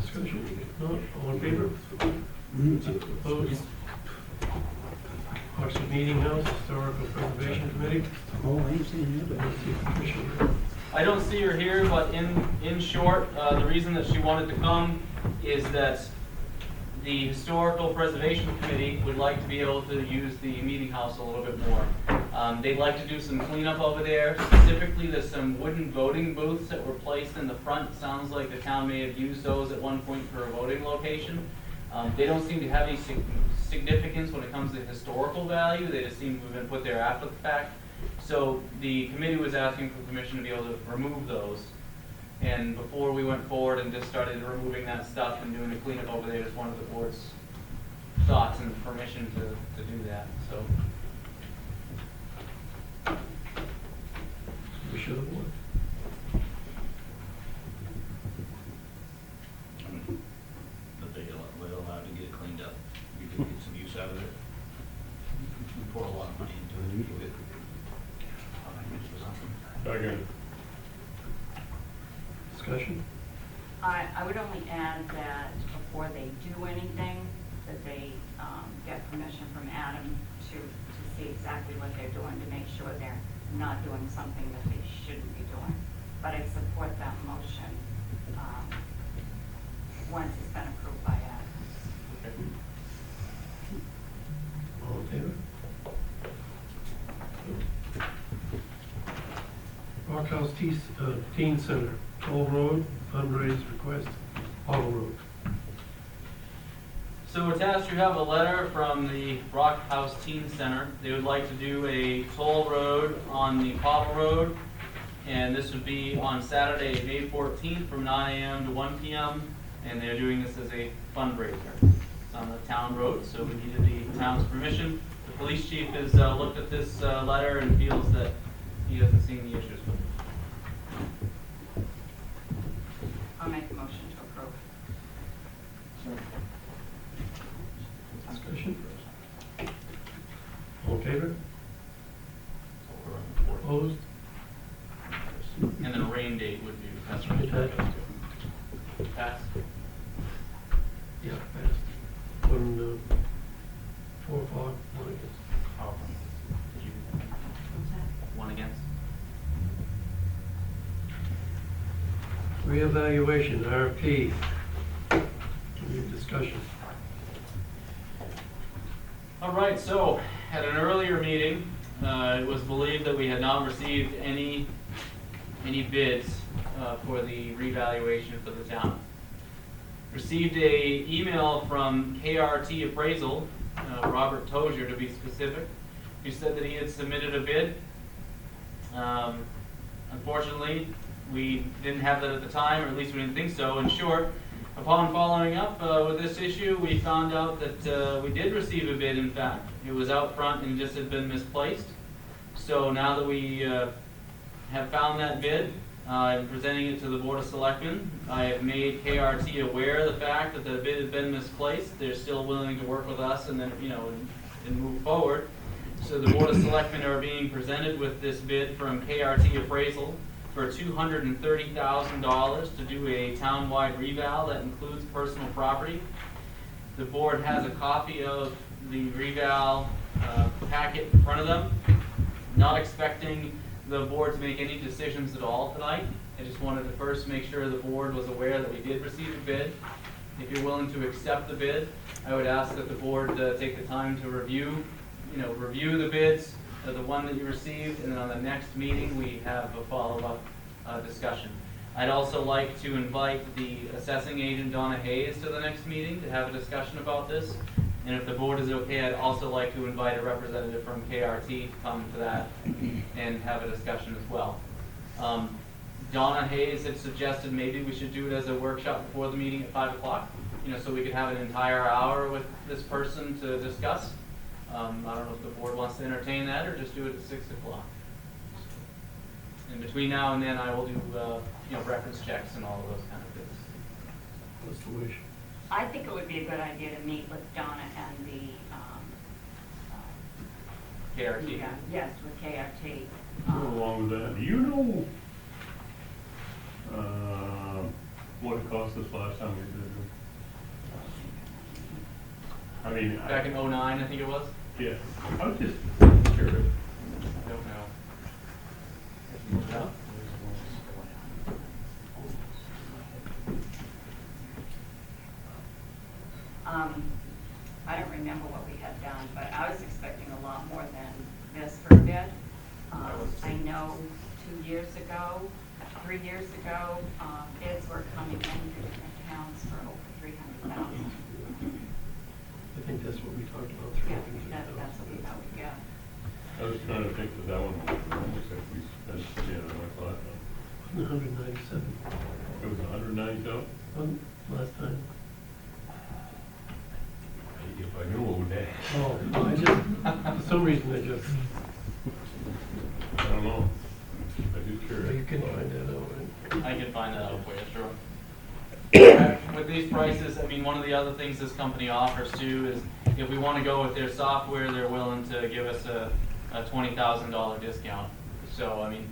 Discussion? Not, all in favor? Opposed? Oxford Meeting House, Historical Preservation Committee. Oh, I ain't seen that, but. I don't see her here, but in short, the reason that she wanted to come is that the Historical Preservation Committee would like to be able to use the meeting house a little bit more. They'd like to do some cleanup over there. Specifically, there's some wooden voting booths that were placed in the front. Sounds like the town may have used those at one point for a voting location. They don't seem to have any significance when it comes to historical value. They just seem to have been put there after the fact. So the committee was asking for permission to be able to remove those. And before we went forward and just started removing that stuff and doing a cleanup over there, just wanted the board's thoughts and permission to do that. So. We should have won. But they're allowed to get it cleaned up. You can get some use out of it. We pour a lot of money into it. Keep it. I'll make use of something. Second. Discussion? I would only add that before they do anything, that they get permission from Adam to see exactly what they're doing, to make sure they're not doing something that they shouldn't be doing. But I support that motion once it's been approved by Adam. All in favor? Parkhouse Teen Center, Toll Road, fundraise request, Auto Road. So attached, you have a letter from the Rock House Teen Center. They would like to do a toll road on the Pottle Road, and this would be on Saturday, May 14th from 9 a.m. to 1 p.m., and they're doing this as a fundraiser. It's on the town road, so we needed the town's permission. The police chief has looked at this letter and feels that he doesn't see any issues with it. I'll make a motion to approve. Discussion? All in favor? Opposed? And then a rain date would be passed from the pass. Yeah, passed. 4 o'clock, 1 against. Did you? One against? Reevaluation, RFP. Any discussion? All right, so at an earlier meeting, it was believed that we had not received any bids for the revaluation for the town. Received a email from KRT Appraisal, Robert Tozier to be specific, who said that he had submitted a bid. Unfortunately, we didn't have that at the time, or at least we didn't think so. In short, upon following up with this issue, we found out that we did receive a bid, in fact. It was out front and just had been misplaced. So now that we have found that bid, I'm presenting it to the Board of Selectmen. I have made KRT aware of the fact that the bid had been misplaced. They're still willing to work with us and then, and move forward. So the Board of Selectmen are being presented with this bid from KRT Appraisal for $230,000 to do a town-wide reval that includes personal property. The board has a copy of the reval packet in front of them. Not expecting the board to make any decisions at all tonight. I just wanted to first make sure the board was aware that we did receive a bid. If you're willing to accept the bid, I would ask that the board take the time to review the bids, the one that you received, and then on the next meeting, we have a follow-up discussion. I'd also like to invite the assessing agent, Donna Hayes, to the next meeting to have a discussion about this. And if the board is okay, I'd also like to invite a representative from KRT to come to that and have a discussion as well. Donna Hayes had suggested maybe we should do it as a workshop before the meeting at 5 o'clock, so we could have an entire hour with this person to discuss. I don't know if the board wants to entertain that or just do it at 6 o'clock. And between now and then, I will do reference checks and all of those kind of things. What's the wish? I think it would be a good idea to meet with Donna and the, KRT. yes, with KRT. Go along with that. Do you know, what it cost us last time we did it? I mean, Back in 09, I think it was. yeah, I was just curious. I don't know. Look it up. I don't remember what we had done, but I was expecting a lot more than this for a bid. I know 2 years ago, 3 years ago, bids were coming in for different towns for over 300,000. I think that's what we talked about. Yeah, that's what we would get. I was trying to think that one was almost like we spent, I thought, 197. it was 190,000? Last time. If I knew what that. Oh, for some reason I just, I don't know. I just you curious. can find that out, right? I can find that out for you, sure. With these prices, I mean, one of the other things this company offers too is if we want to go with their software, they're willing to give us a $20,000 discount. So, I mean,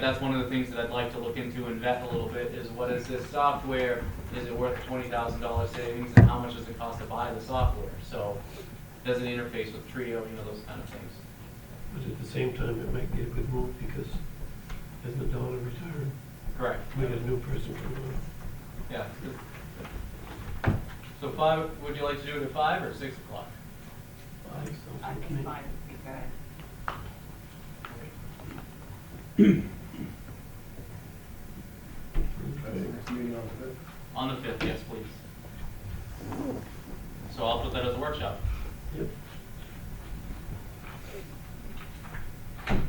that's one of the things that I'd like to look into and vet a little bit is what is this software? Is it worth $20,000 savings, and how much does it cost to buy the software? So, does it interface with Trio, those kind of things. But at the same time, it might be a good move because as Madonna retired, Correct. we got a new person coming on. Yeah. So 5, would you like to do it at 5 or 6 o'clock? 5 sounds I good to think me. 5 would be good. On the 5th, yes, please. So I'll put that as a workshop. Yep. And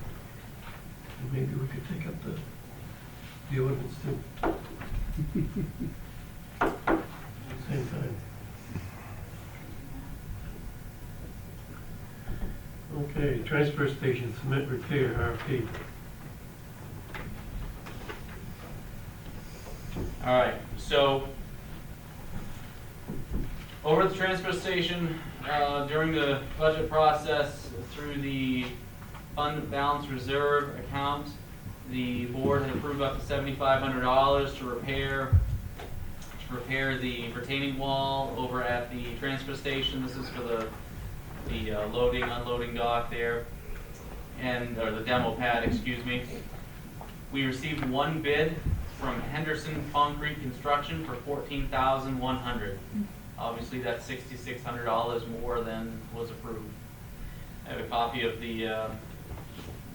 maybe we could take up the ordinance too. Same time. Okay, transfer station cement repair, RFP. All right, so over at the transfer station, during the budget process through the fund balance reserve account, the board had approved up to $7,500 to repair the retaining wall over at the transfer station. This is for the loading, unloading dock there, or the demo pad, excuse me. We received one bid from Henderson Concrete Construction for $14,100. Obviously, that's $6,600 more than was approved. I have a copy of the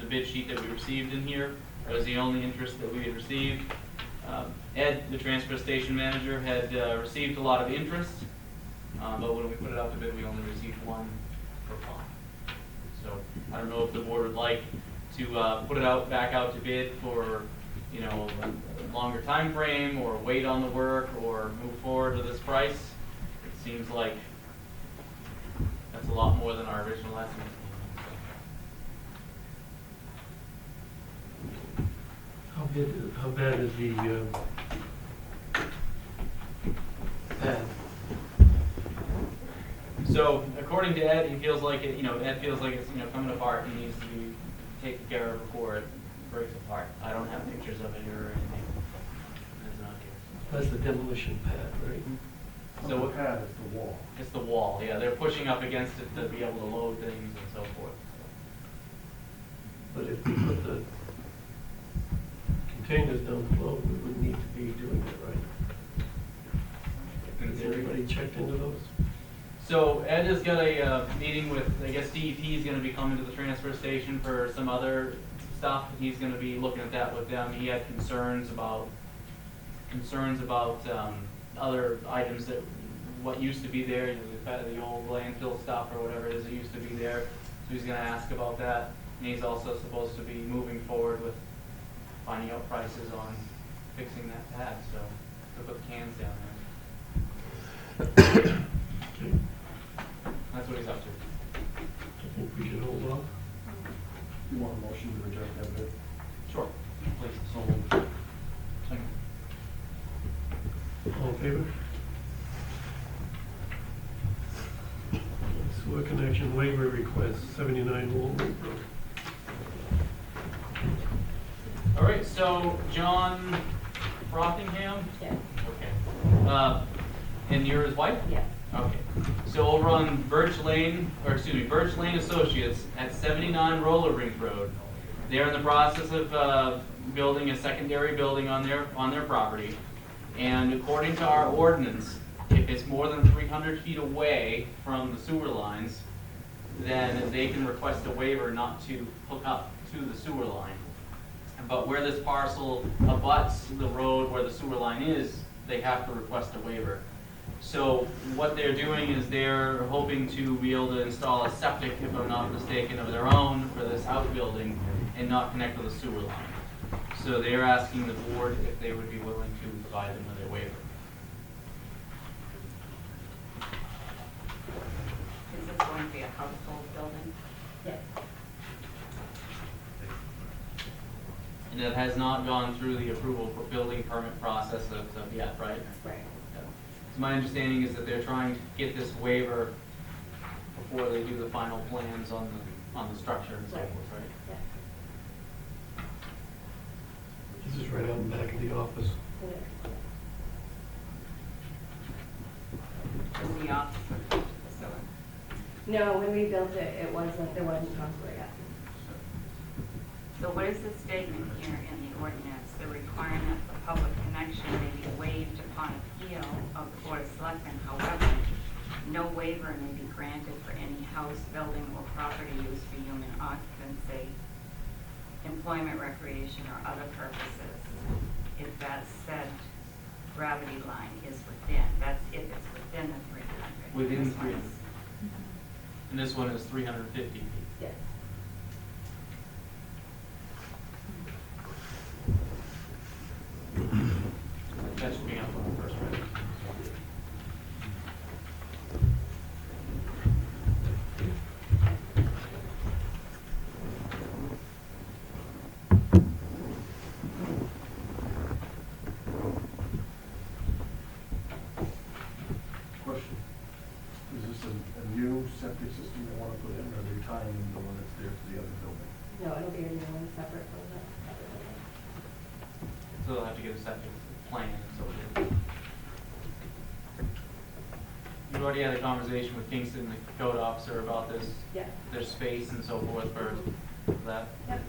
bid sheet that we received in here. That was the only interest that we had received. Ed, the transfer station manager, had received a lot of interest, but when we put it out to bid, we only received one reply. So I don't know if the board would like to put it back out to bid for, you know, a longer time frame, or wait on the work, or move forward with this price. It seems like that's a lot more than our original estimate. How bad is the pad? So according to Ed, he feels like it, Ed feels like it's, coming apart and needs to be taken care of before it breaks apart. I don't have pictures of it or anything. It's not here. That's the demolition pad, right? So The pad is the wall. it's the wall, yeah, they're pushing up against it to be able to load things and so forth. But if we put the containers down below, we wouldn't need to be doing that, right? Has everybody checked into those? So Ed has got a meeting with, I guess DEP is gonna be coming to the transfer station for some other stuff. He's gonna be looking at that with them. He had concerns about other items that, what used to be there, the old landfill stuff or whatever it is that used to be there. So he's gonna ask about that. And he's also supposed to be moving forward with finding out prices on fixing that pad, so to put the cans down there. Okay. That's what he's up to. I think we should hold off. You want a motion to reject that bid? Sure, please. So moved. Second. All in favor? Sewer connection waiver request, 79 Walnut Road. All right, so John Frothingham? Yes, Okay. And you're his wife? yes. Okay. So over on Birch Lane Associates at 79 Roller Rink Road, they're in the process of building a secondary building on their property. And according to our ordinance, if it's more than 300 feet away from the sewer lines, then they can request a waiver not to hook up to the sewer line. But where this parcel abuts the road where the sewer line is, they have to request a waiver. So what they're doing is they're hoping to be able to install a septic, if I'm not mistaken, of their own for this outbuilding and not connect with a sewer line. So they're asking the board if they would be willing to provide them with a waiver. Is this going to be a household building? Yes. And it has not gone through the approval for building permit process of yet, right? Right. So my understanding is that they're trying to get this waiver before they do the final plans on the structure and so Right. forth, right? Yes. This is right out in back of the office. It is. Is the office or facility? No, when we built it, there wasn't software yet. So what is the statement here in the ordinance? The requirement for public connection may be waived upon appeal of the Board of Selectmen. However, no waiver may be granted for any house, building, or property used for human occupancy, employment, recreation, or other purposes if that said gravity line is within. That's if it's within the 300. Within This one 300. is- And this one is 350 feet. Yes. That should be up on the first read. Question. Is this a new septic system they want to put in, or are they tying in the one that's there to the other building? No, it'll be a new one separate from the other building. So they'll have to get a septic plan and so forth. You already had a conversation with Kingston, the code officer, about this, Yeah. their space and so forth for that. Yep.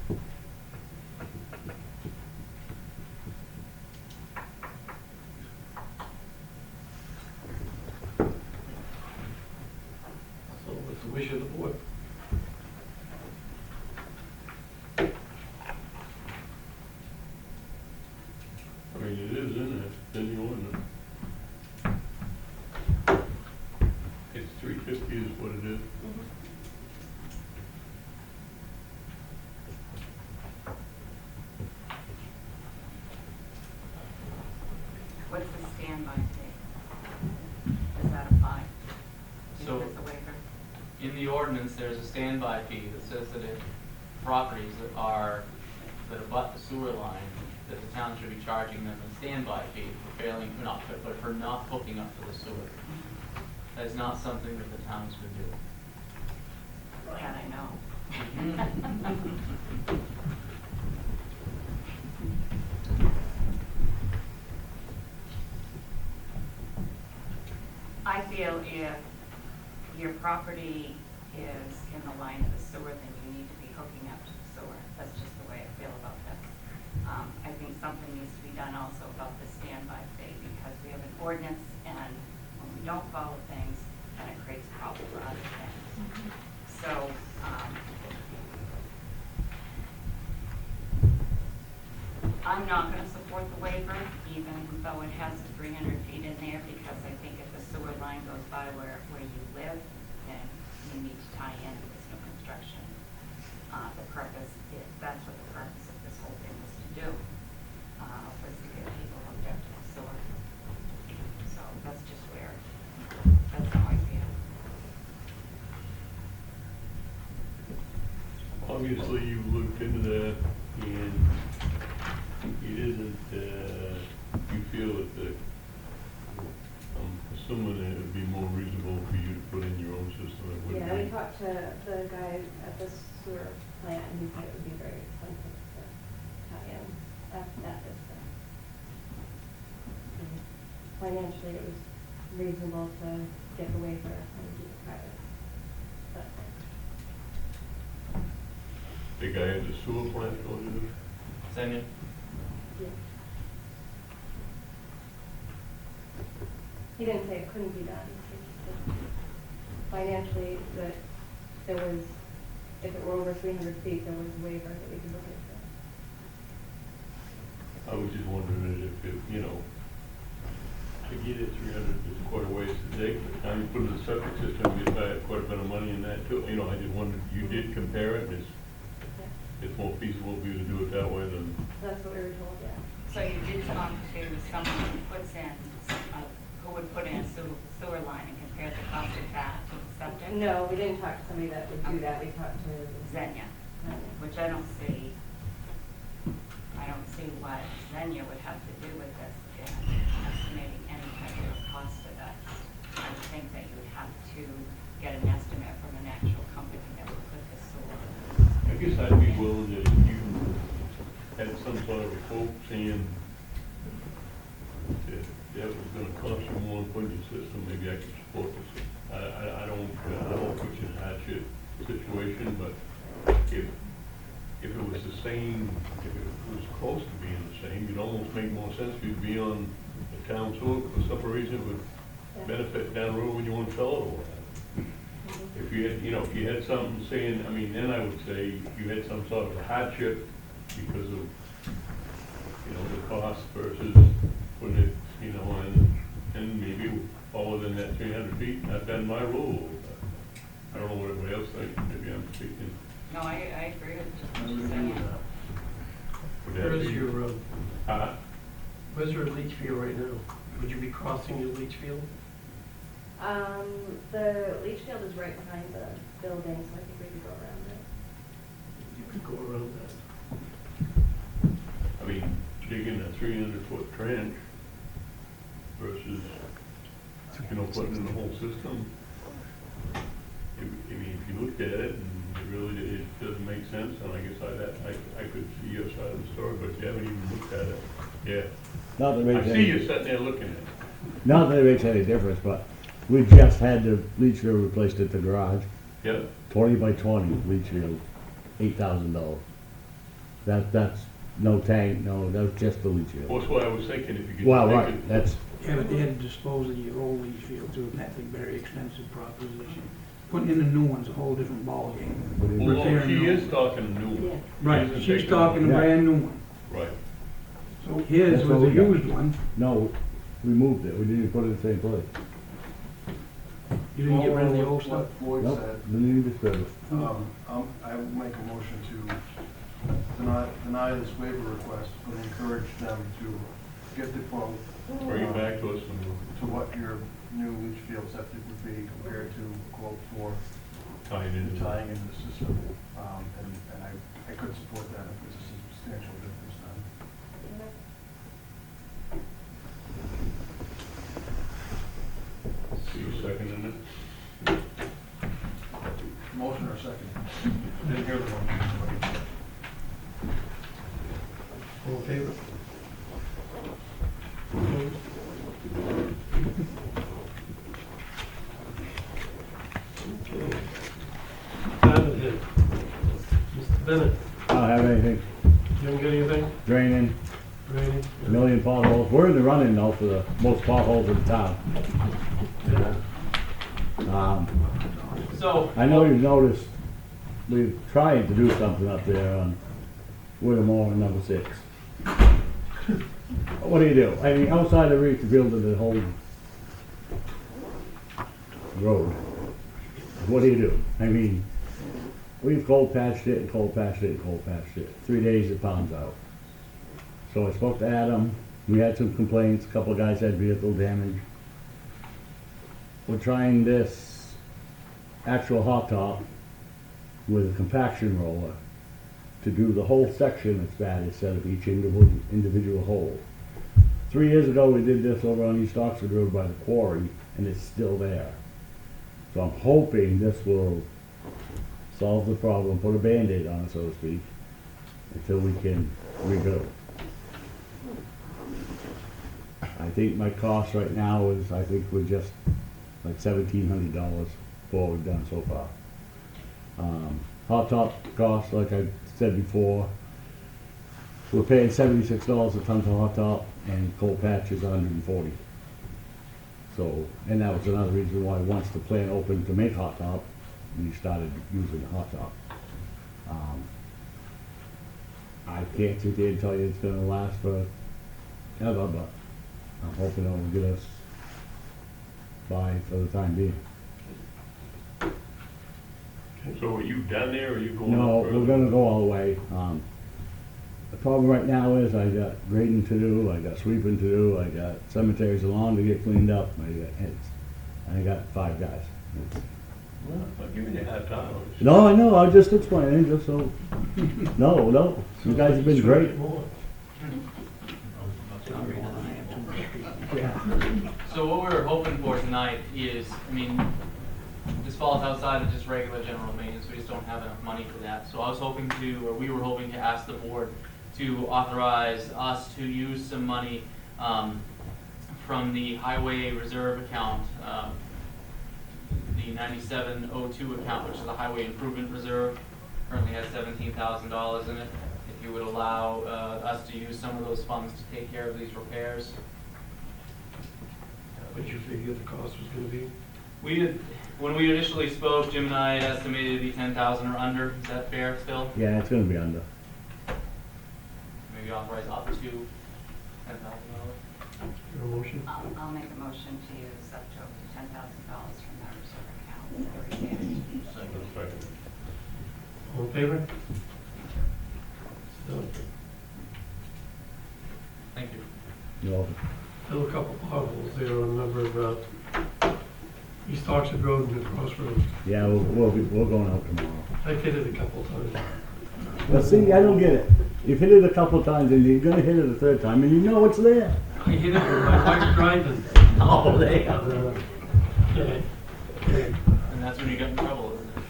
So what's the wish of the board? in there, it's in the ordinance. It's 350 is what it is. What's the standby fee? Does that apply? So- Is this a waiver? In the ordinance, there's a standby fee that says that if properties that abut the sewer line, that the town should be charging them a standby fee for failing, but for not hooking up to the sewer. That is not something that the towns could do. That I know. I feel if your property is in the line of the sewer, then you need to be hooking up to the sewer. That's just the way I feel about this. I think something needs to be done also about the standby fee, because we have an ordinance, and when we don't follow things, then it creates a problem for other things. So, I'm not gonna support the waiver, even though it has the 300 feet in there, because I think if the sewer line goes by where you live, then you need to tie in with this new construction. That's what the purpose of this whole thing was to do, was to get people hooked up to the sewer. So that's just that's how I feel. Obviously, you looked into that, and it isn't, you feel that I'm assuming that it would be more reasonable for you to put in your own system. It wouldn't Yeah, we be. talked to the guy at the sewer plant, and he said it would be very expensive to tie in at that distance. And financially, it was reasonable to get the waiver and do the private. But The guy at the sewer plant told you this? Senya? yeah. He didn't say it couldn't be done. He said financially, that there was, if it were over 300 feet, there was a waiver that we could look into. I was just wondering if, you know, to get it 300 is quite a ways to dig. By the time you put in the septic system, you get quite a bit of money in that too. You know, I just wondered, you did compare it, Yeah. it's more feasible for you to do it that way than, That's what we were told, yeah. So you did talk to someone who puts in, who would put in a sewer line and compare the cost of that to the septic? No, we didn't talk to somebody that would do that. We talked to Xenia, which I don't see what Xenia would have to do with this in estimating any type of cost of that. I would think that you would have to get an estimate from an actual company that would put the sewer. I guess I'd be willing to, if you had some sort of a quote saying that was gonna cost you more than putting your system, maybe I could support this. I don't put you in a hardship situation, but if it was the same, if it was close to being the same, it'd almost make more sense for you to be on the town sewer for some reason it would benefit down the road when you want to sell it or whatever. If you had, you know, if you had something saying, I mean, then I would say you had some sort of a hardship because of, you know, the cost versus putting it, you know, and maybe follow within that 300 feet. That's been my rule. I don't know what everybody else thinks. Maybe I'm speaking. No, I agree with I what would you're agree saying. with that. Would that Where's be- your, Huh? where's your leach field right now? Would you be crossing your leach field? The leach field is right behind the building, so I think we could go around it. You could go around that. I mean, digging a 300-foot trench versus, you know, putting in the whole system. I mean, if you looked at it, and it doesn't make sense, and I guess I could see your side of the story, but you haven't even looked at it. Yeah. Not that it I makes see any, you sitting there looking at it. not that it makes any difference, but we just had the leach field replaced at the garage, Yeah. 20 by 20 leach field, $8,000. That's no tank, no, that's just the leach field. Well, that's what I was thinking, if you could. Well, make right, it- that's, Yeah, but they had to dispose of your old leach field too, and that's a very expensive proposition. Putting in a new one's a whole different ballgame. Well, no, Repairing she new is one. talking a new one. Yeah. She Right, isn't she's taking- talking a Yeah. brand new one. Right. So His That's what was a we got. used one. No, we moved it, we didn't put it in the same place. You didn't get rid of the Well, old stuff? What Floyd Nope, said, didn't even disturb it. I would make a motion to deny this waiver request, but encourage them to get the quote. Bring it back to us and we'll To what your new leach field septic would be compared to a quote for tie it into. tying into the system. And I could support that if it's a substantial difference then. See you seconding it? Motion or second? Didn't hear the motion. All in favor? Opposed? Okay. Department head. Mr. Bennett, I don't have anything, you haven't got anything? draining, Randy? a million potholes, we're in the running though for the most potholes in town. Yeah. So, I know you've noticed, we've tried to do something up there on Whittemore and number 6. What do you do? I mean, outside the reach of building the whole road, what do you do? I mean, we've cold patched it and cold patched it and cold patched it. 3 days it pounds out. So I spoke to Adam, we had some complaints, a couple of guys had vehicle damage. We're trying this actual hot top with a compaction roller to do the whole section that's bad instead of each individual hole. 3 years ago we did this over on East Oxford Road by the quarry and it's still there. So I'm hoping this will solve the problem, put a Band-Aid on it so to speak, until we can rebuild. I think my cost right now is, I think we're just like $1,700 for what we've done so far. Hot top cost, like I said before, we're paying $76 a ton for hot top and cold patch is $140. So, and that was another reason why once the plant opened to make hot top, we started using the hot top. I can't sit there and tell you it's gonna last forever, but I'm hoping it will get us by for the time being. So are you done there or are you going No, up further? we're gonna go all the way. The problem right now is I got grading to do, I got sweeping to do, I got cemeteries and lawn to get cleaned up, I got heads. I got 5 guys. Well, I'm giving you a hard time. No, I know, I was just explaining, just so, no, you guys have been great. so what we're hoping for tonight is, I mean, this falls outside of just regular general maintenance, we just don't have enough money for that. So I was hoping to, or we were hoping to ask the board to authorize us to use some money from the highway reserve account, the 9702 account, which is the highway improvement reserve, currently has $17,000 in it. If you would allow us to use some of those funds to take care of these repairs. What you figure the cost was gonna be? We had, when we initially spoke, Jim and I had estimated to be 10,000 or under. Is that fair still? Yeah, it's gonna be under. Maybe authorize up to $10,000. Your motion? I'll make a motion to use up to $10,000 from that reserve account for repairs. Second. All in favor? Still, Thank you. You know, still a couple potholes there on a number of, East Oxford Road and Crossroads. yeah, we're going out tomorrow. I've hit it a couple times. But see, I don't get it. You've hit it a couple times and you're gonna hit it a third time and you know it's there. I hit it when my wife's driving. Oh, there. Okay. And that's when you get in trouble, isn't it?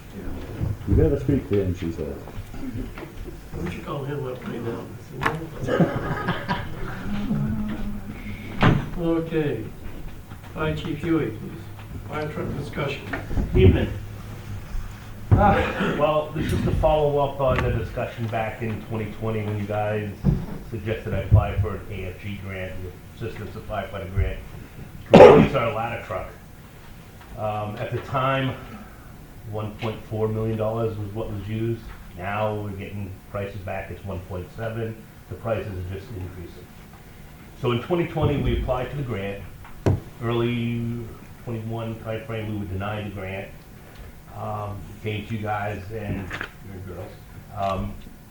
You better speak to him, she says. Why don't you call him up right now? Okay. Fire Chief Huey, please. Fire truck discussion. Evening. Well, this is to follow up on the discussion back in 2020 when you guys suggested I apply for an AFG grant, the Assistance of Firefighter grant, to replace our ladder truck. At the time, $1.4 million was what was used. Now we're getting prices back, it's 1.7. The prices are just increasing. So in 2020, we applied for the grant. Early 21 timeframe, we were denied the grant. Came to you guys and your girls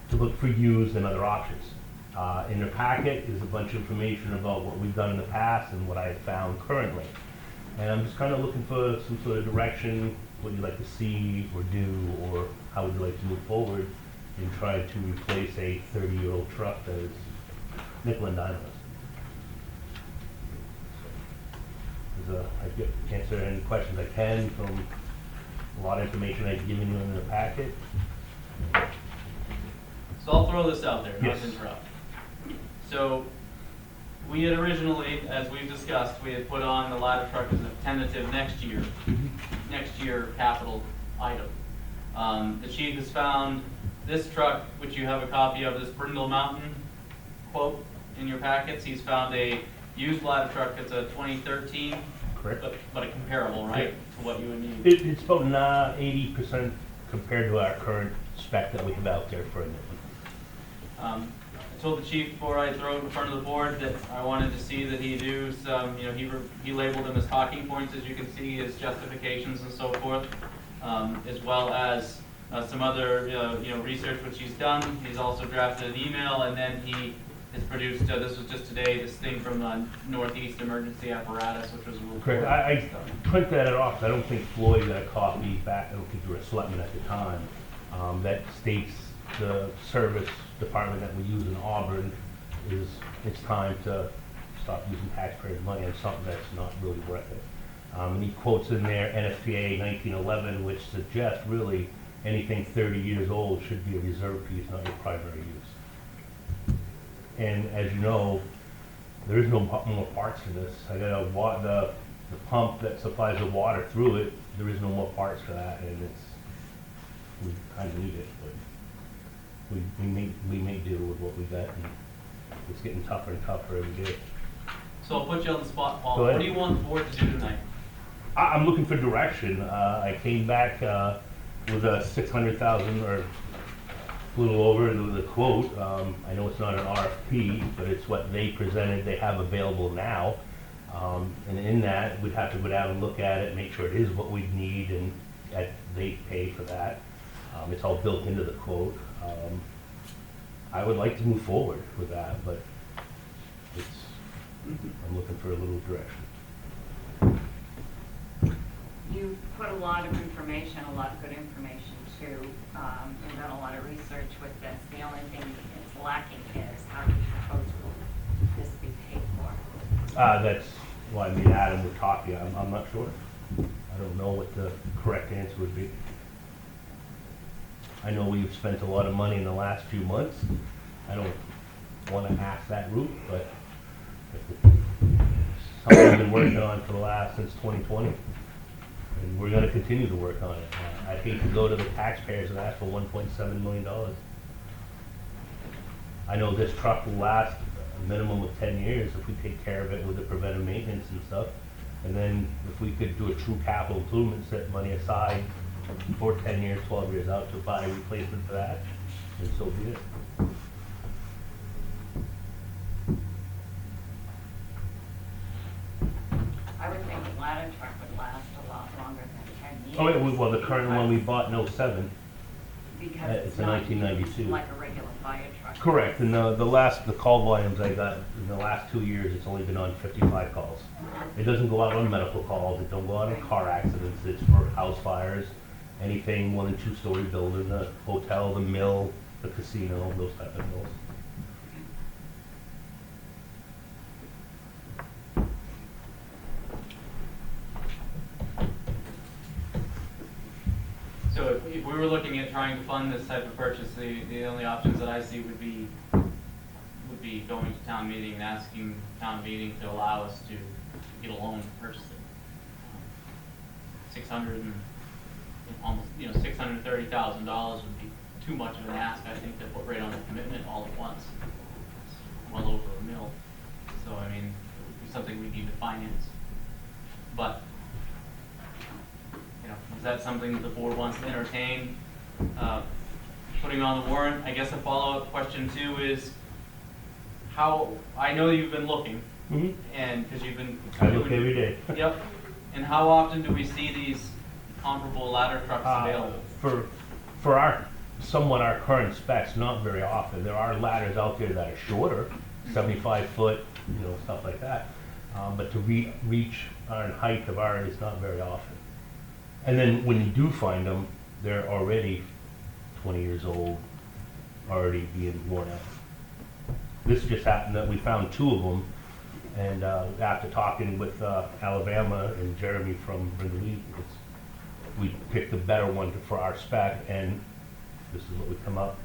to look for used and other options. In the packet is a bunch of information about what we've done in the past and what I have found currently. And I'm just kind of looking for some sort of direction, what you'd like to see or do, or how would you like to move forward in trying to replace a 30-year-old truck that is nickel and dime us. I can answer any questions I can from a lot of information I've given you in the packet. So I'll throw this out there, not Yes. to interrupt. So we had originally, as we've discussed, we had put on the ladder truck as a tentative next year capital item. The chief has found this truck, which you have a copy of, this Brindle Mountain quote in your packets. He's found a used ladder truck. It's a 2013, Correct. but a comparable, right, to what you would need. It's about 80% compared to our current spec that we have out there for a new one. I told the chief before I throw it in front of the board that I wanted to see that he do some, he labeled them as talking points, as you can see, as justifications and so forth, as well as some other, research which he's done. He's also drafted an email, and then he has produced, this was just today, this thing from the Northeast Emergency Apparatus, which was a report. Correct. I printed that off. I don't think Floyd got a copy back. I don't think you were a selectman at the time. That states the service department that we use in Auburn it's time to stop using taxpayers' money on something that's not really worth it. And he quotes in there NFPA 1911, which suggests really anything 30 years old should be a reserve piece, not your primary use. And as you know, there is no more parts for this. I got the pump that supplies the water through it. There is no more parts for that, and we kind of need it, but we may deal with what we got, and it's getting tougher and tougher every day. So I'll put you on the spot, Paul. Go ahead. What do you want the board to do tonight? I'm looking for direction. I came back with a 600,000 or a little over the quote. I know it's not an RFP, but it's what they presented they have available now. And in that, we'd have to go down and look at it, make sure it is what we need, and that they pay for that. It's all built into the quote. I would like to move forward with that, but I'm looking for a little direction. You put a lot of information, a lot of good information too. You've done a lot of research with this. The only thing that's lacking is how do you propose this be paid for? That's why me and Adam were talking. I'm not sure. I don't know what the correct answer would be. I know we've spent a lot of money in the last few months. I don't want to ask that route, but something we've been working on since 2020. And we're going to continue to work on it. I'd hate to go to the taxpayers and ask for $1.7 million. I know this truck will last a minimum of 10 years if we take care of it with the preventive maintenance and stuff. And then if we could do a true capital improvement, set money aside for 10 years, 12 years out to buy a replacement for that, and so be it. I would think a ladder truck would last a lot longer than 10 years. Oh, yeah, well, the current one we bought in '07, Because it's it's a not 1992. like a regular fire truck. Correct, and the call volumes I got in the last 2 years, it's only been on 55 calls. It doesn't go out on medical calls, it don't go out on car accidents, it's for house fires, anything more than 2-story building, the hotel, the mill, the casino, those type of bills. So if we were looking at trying to fund this type of purchase, the only options that I see would be going to town meeting and asking town meeting to allow us to get a loan to purchase it. $630,000 would be too much of an ask, I think, to put right on the commitment all at once. It's well over $1 million. So, I mean, it would be something we need to finance. But is that something that the board wants to entertain? Putting on the warrant, I guess a follow-up question too is, how, I know you've been looking, Mhm. and, because you've been. I look every day. Yep, and how often do we see these comparable ladder trucks available? For our, somewhat our current specs, not very often. There are ladders out there that are shorter, 75 foot, stuff like that. But to reach our height of ours is not very often. And then when you do find them, they're already 20 years old, already being worn out. This just happened that we found 2 of them, and after talking with Alabama and Jeremy from Revaluation, we picked a better one for our spec, and this is what we come up.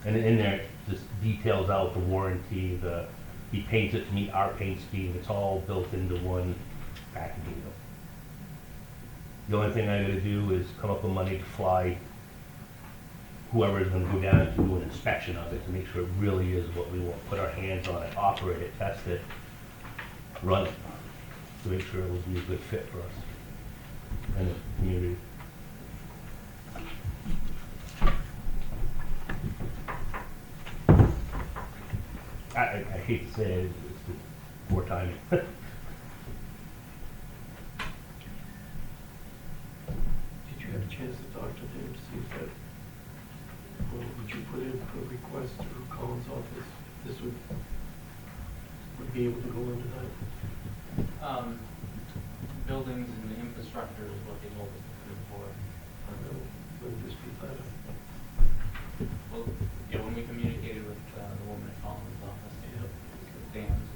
And in there, just details out the warranty, he paints it to meet our paint scheme. It's all built into one packaging deal. The only thing I gotta do is come up with money to fly whoever is gonna go down to do an inspection of it to make sure it really is what we want. Put our hands on it, operate it, test it, run it, to make sure it will be a good fit for us and the community. I hate to say it, it's just poor timing. Did you have a chance to talk to them, see if that, what would you put in for a request through Colin's office? This would be able to go into that? Buildings and infrastructure is what they told us to do for. Wouldn't this be better? Well, yeah, when we communicated with the woman at Colin's office, the dams.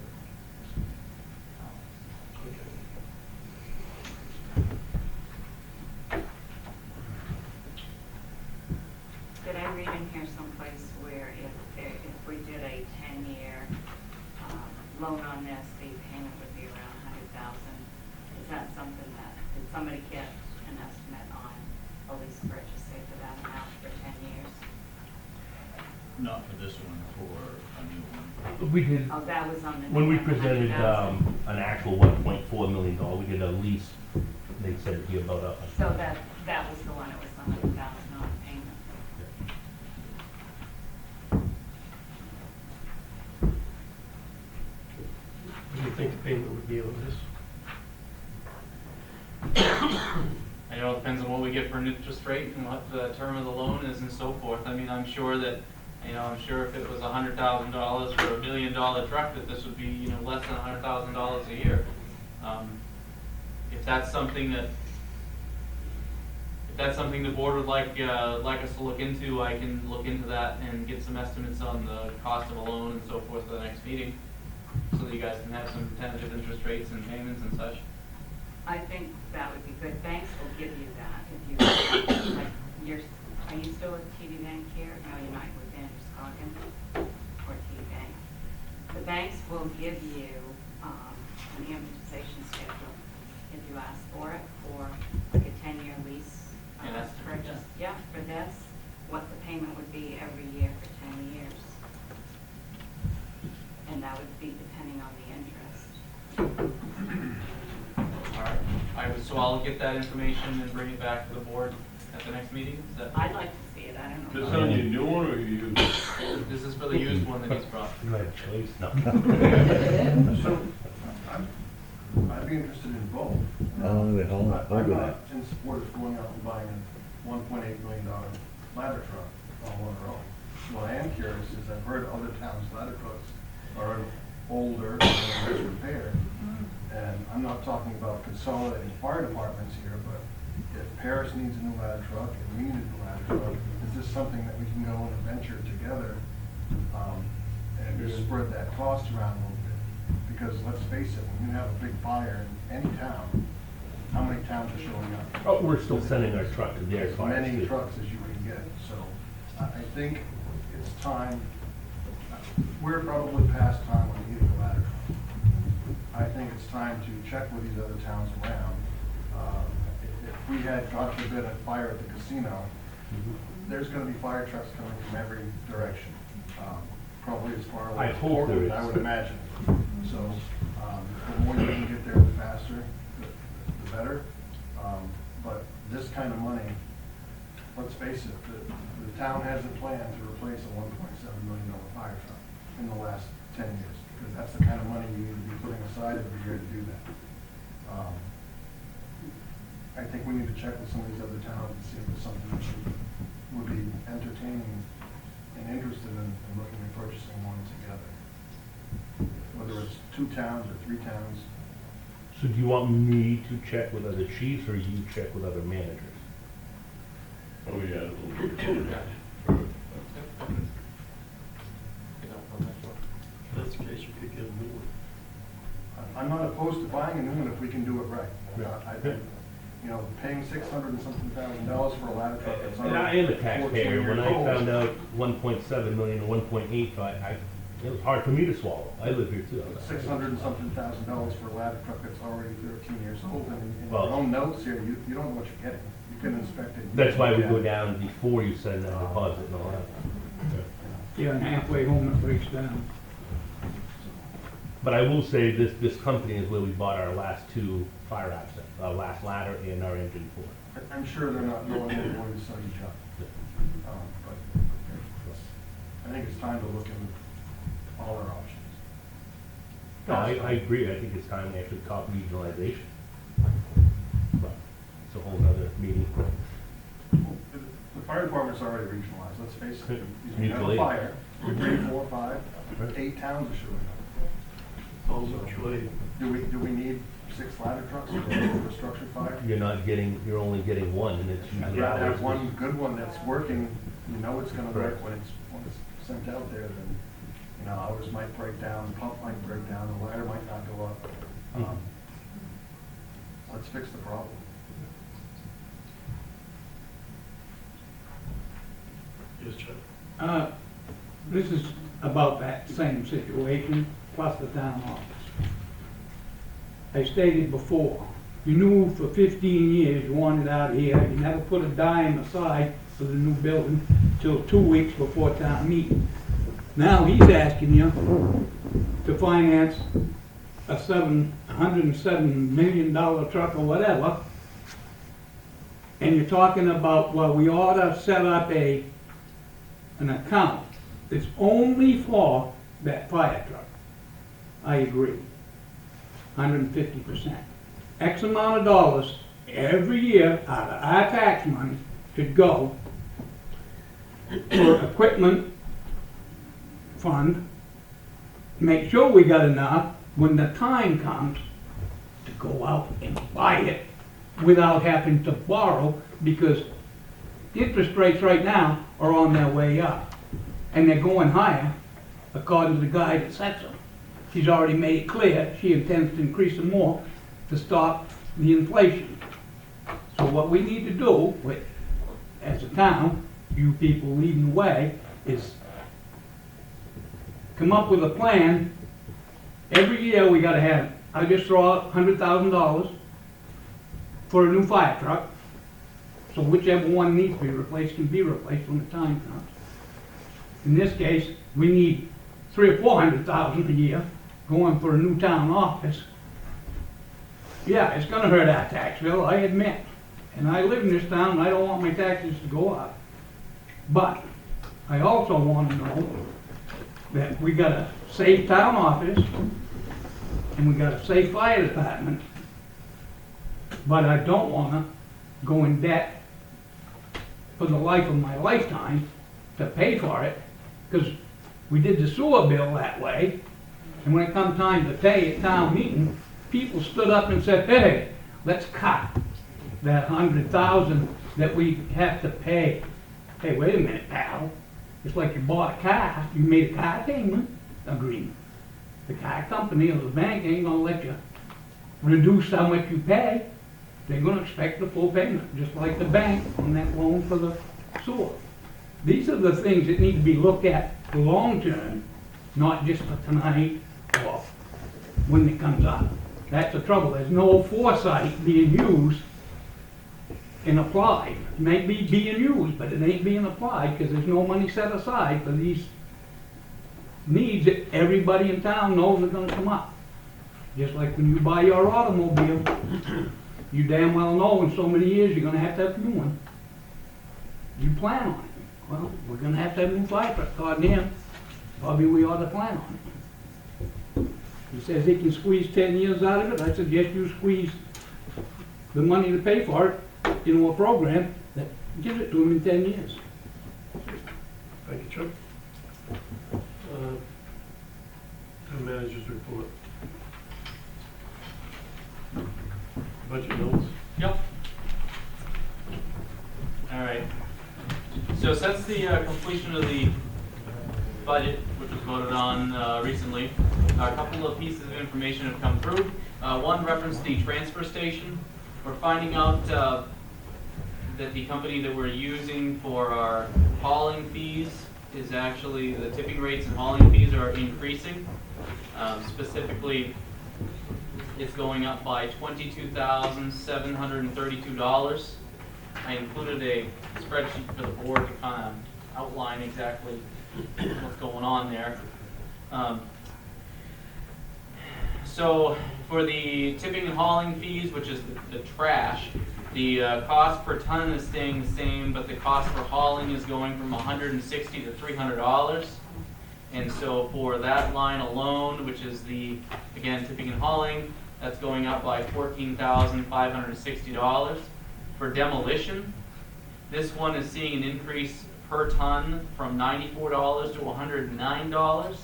Okay. Did I read in here someplace where if we did a 10-year loan on this, the payment would be around $100,000? Is that something that, did somebody get an estimate on a lease purchase, say, for that amount for 10 years? Not for this one, for a new one. We did, Oh, that was on the. when we new one, presented 100,000. an actual $1.4 million, we did a lease, they said it'd be about a. So that was the one, it was the $100,000 payment. What do you think the payment would be on this? I know it depends on what we get for an interest rate and what the term of the loan is and so forth. I mean, I'm sure that, I'm sure if it was $100,000 for $1 million truck, that this would be, less than $100,000 a year. If that's something the board would like us to look into, I can look into that and get some estimates on the cost of a loan and so forth for the next meeting, so that you guys can have some tentative interest rates and payments and such. I think that would be good. Banks will give you that if you, like, are you still with TD Bank here? No, you're not with Andrews Coggin or TD Bank. The banks will give you an amortization schedule if you ask for it, for like a 10-year lease Yeah, that's purchase. Yeah, for this, what the payment would be every year for 10 years. And that would be depending on the interest. All right. So I'll get that information and bring it back to the board at the next meeting. Is that? I'd like to see it, I don't know. This on your new one or you? This is for the used one that he's brought. You have a choice, no. So, I'd be interested in both. I'll I'm do not that. in support of going out and buying a $1.8 million ladder truck all on our own. What I am curious is I've heard other towns' ladder trucks are older and in disrepair. And I'm not talking about consolidating fire departments here, but if Paris needs a new ladder truck and we need a new ladder truck, is this something that we can go and venture together and just spread that cost around a little bit? Because let's face it, when you have a big fire in any town, how many towns are showing up? Oh, we're still sending our truck to their As fires many too. trucks as you can get, so I think it's time, we're probably past time on needing a ladder truck. I think it's time to check with these other towns around. If we had, God forbid, a fire at the casino, there's gonna be fire trucks coming from every direction, probably as far away I as hope there Portland, is. I would imagine. So, the more you can get there, the faster, the better. But this kind of money, let's face it, the town hasn't planned to replace a $1.7 million fire truck in the last 10 years, because that's the kind of money you need to be putting aside every year to do that. I think we need to check with some of these other towns and see if there's something that would be entertaining and interested in looking at purchasing one together. Whether it's 2 towns or 3 towns. So do you want me to check with other chiefs or you check with other managers? Oh, yeah. a little bit. That's the case, you could get a new one. I'm not opposed to buying a new one if we can do it right. Yeah. I think, you know, paying $600 and something thousand for a ladder truck that's And I am a 14 taxpayer. years When I old. found out 1.7 million or 1.85, it was hard for me to swallow. I live here too. $600 and something thousand for a ladder truck that's already 13 years old, and in Well- your own notes here, you don't know what you're getting. You can inspect it. That's why we go down before you send that deposit and all that. Yeah, and halfway home it breaks down. But I will say this company is where we bought our last 2 fire access, our last ladder and our engine for. I'm sure they're not going to want to sell you junk. But I think it's time to look into all our options. No, I agree. I think it's time we actually talk regionalization. But it's a whole nother meeting. The fire department's already regionalized, let's face it. You have Mutual a aid. fire, 3, 4, 5, Right. 8 towns are showing up. Also, Troy, Do we need 6 ladder trucks for a structure fire? You're only getting one and it's I'd usually rather have ours. one good one that's working, you know it's gonna work Correct. when it's sent out there, then, you know, ours might break down, the pump might break down, the ladder might not go up. Let's fix the problem. yes, Chuck. This is about that same situation, plus the town office. I stated before, you knew for 15 years you wanted out of here, you never put a dime aside for the new building till 2 weeks before town meeting. Now he's asking you to finance a $107 million truck or whatever, and you're talking about, well, we ought to set up an account that's only for that fire truck. I agree, 150%. X amount of dollars every year out of our tax money should go for equipment fund. Make sure we got enough when the time comes to go out and buy it without having to borrow, because interest rates right now are on their way up. And they're going higher, according to the guy that sets them. She's already made it clear she intends to increase them more to stop the inflation. So what we need to do, as a town, you people leading the way, is come up with a plan. Every year we gotta have, I just throw out $100,000 for a new fire truck. So whichever one needs to be replaced can be replaced when the time comes. In this case, we need $300,000 or $400,000 a year going for a new town office. Yeah, it's gonna hurt our tax bill, I admit. And I live in this town, and I don't want my taxes to go up. But I also wanna know that we got a safe town office, and we got a safe fire department. But I don't wanna go in debt for the life of my lifetime to pay for it, because we did the sewer bill that way, and when it come time to pay at town meeting, people stood up and said, hey, let's cut that $100,000 that we have to pay. Hey, wait a minute, pal. It's like you bought a car, you made a car payment agreement. The car company or the bank ain't gonna let you reduce how much you pay. They're gonna expect the full payment, just like the bank on that loan for the sewer. These are the things that need to be looked at long term, not just for tonight or when it comes up. That's the trouble. There's no foresight being used and applied. It may be being used, but it ain't being applied because there's no money set aside for these needs that everybody in town knows are gonna come up. Just like when you buy your automobile, you damn well know in so many years you're gonna have to have a new one. You plan on it. Well, we're gonna have to have a new fire truck, according to him. Probably we ought to plan on it. He says he can squeeze 10 years out of it. I said, yes, you squeeze the money to pay for it, a program that gives it to him in 10 years. Thank you, Chuck. Town managers report. Budget notes. Yep. All right. So since the completion of the budget, which was voted on recently, a couple of pieces of information have come through. One referenced the transfer station. We're finding out that the company that we're using for our hauling fees is actually, the tipping rates and hauling fees are increasing. Specifically, it's going up by $22,732. I included a spreadsheet for the board to kind of outline exactly what's going on there. So for the tipping and hauling fees, which is the trash, the cost per ton is staying the same, but the cost for hauling is going from $160 to $300. And so for that line alone, which is the, again, tipping and hauling, that's going up by $14,560. For demolition, this one is seeing an increase per ton from $94 to $109.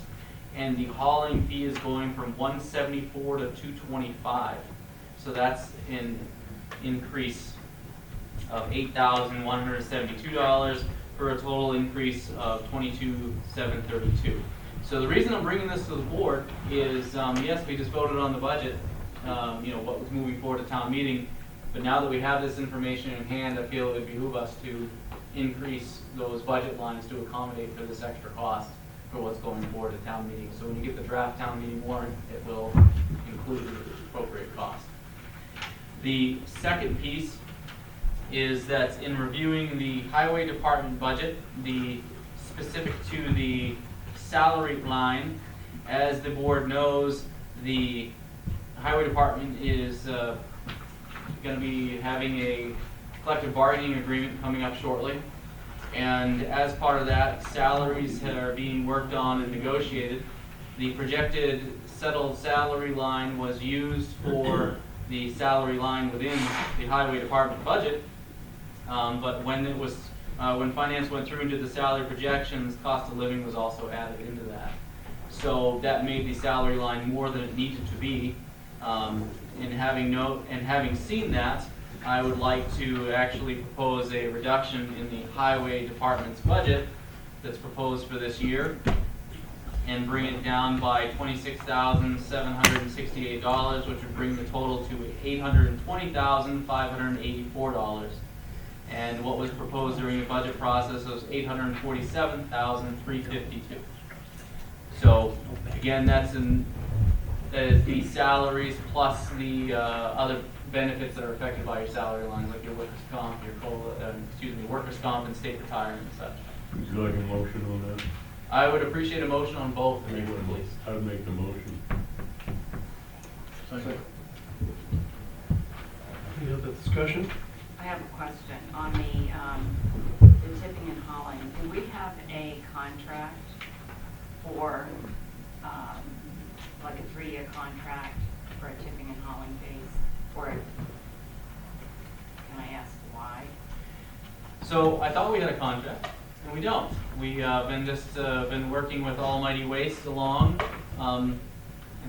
And the hauling fee is going from $174 to $225. So that's an increase of $8,172 for a total increase of $22,732. So the reason I'm bringing this to the board is, yes, we just voted on the budget, what was moving forward to town meeting, but now that we have this information in hand, I feel it would behoove us to increase those budget lines to accommodate for this extra cost for what's going forward to town meeting. So when you get the draft town meeting warrant, it will include the appropriate cost. The second piece is that in reviewing the highway department budget, the specific to the salary line, as the board knows, the highway department is going to be having a collective bargaining agreement coming up shortly. And as part of that, salaries are being worked on and negotiated. The projected settled salary line was used for the salary line within the highway department budget. But when it was, when finance went through and did the salary projections, cost of living was also added into that. So that made the salary line more than it needed to be. And having seen that, I would like to actually propose a reduction in the highway department's budget that's proposed for this year and bring it down by $26,768, which would bring the total to $820,584. And what was proposed during the budget process was $847,352. So again, that is the salaries plus the other benefits that are affected by your salary lines, like your workers' comp, workers' comp and state retirement and such. Would you like a motion on that? I would appreciate a motion on both, if you would, please. I would make the motion. Second. Any other discussion? I have a question on the tipping and hauling. Do we have a contract for, like a 3-year contract for a tipping and hauling fees? Or can I ask why? So I thought we had a contract, and we don't. We been working with Almighty Waste along, and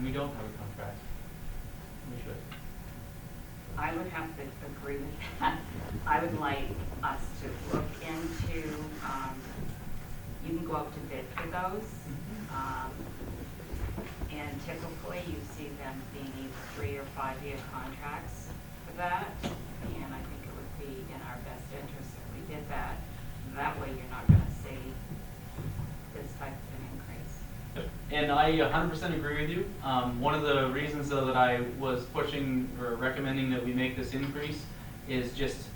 we don't have a contract. We should. I would have to agree with that. I would like us to look into, you can go out to bid for those. And typically you see them being either 3 or 5-year contracts for that. And I think it would be in our best interest if we did that. That way you're not going to see this type of an increase. And I 100% agree with you. One of the reasons, though, that I was pushing or recommending that we make this increase is just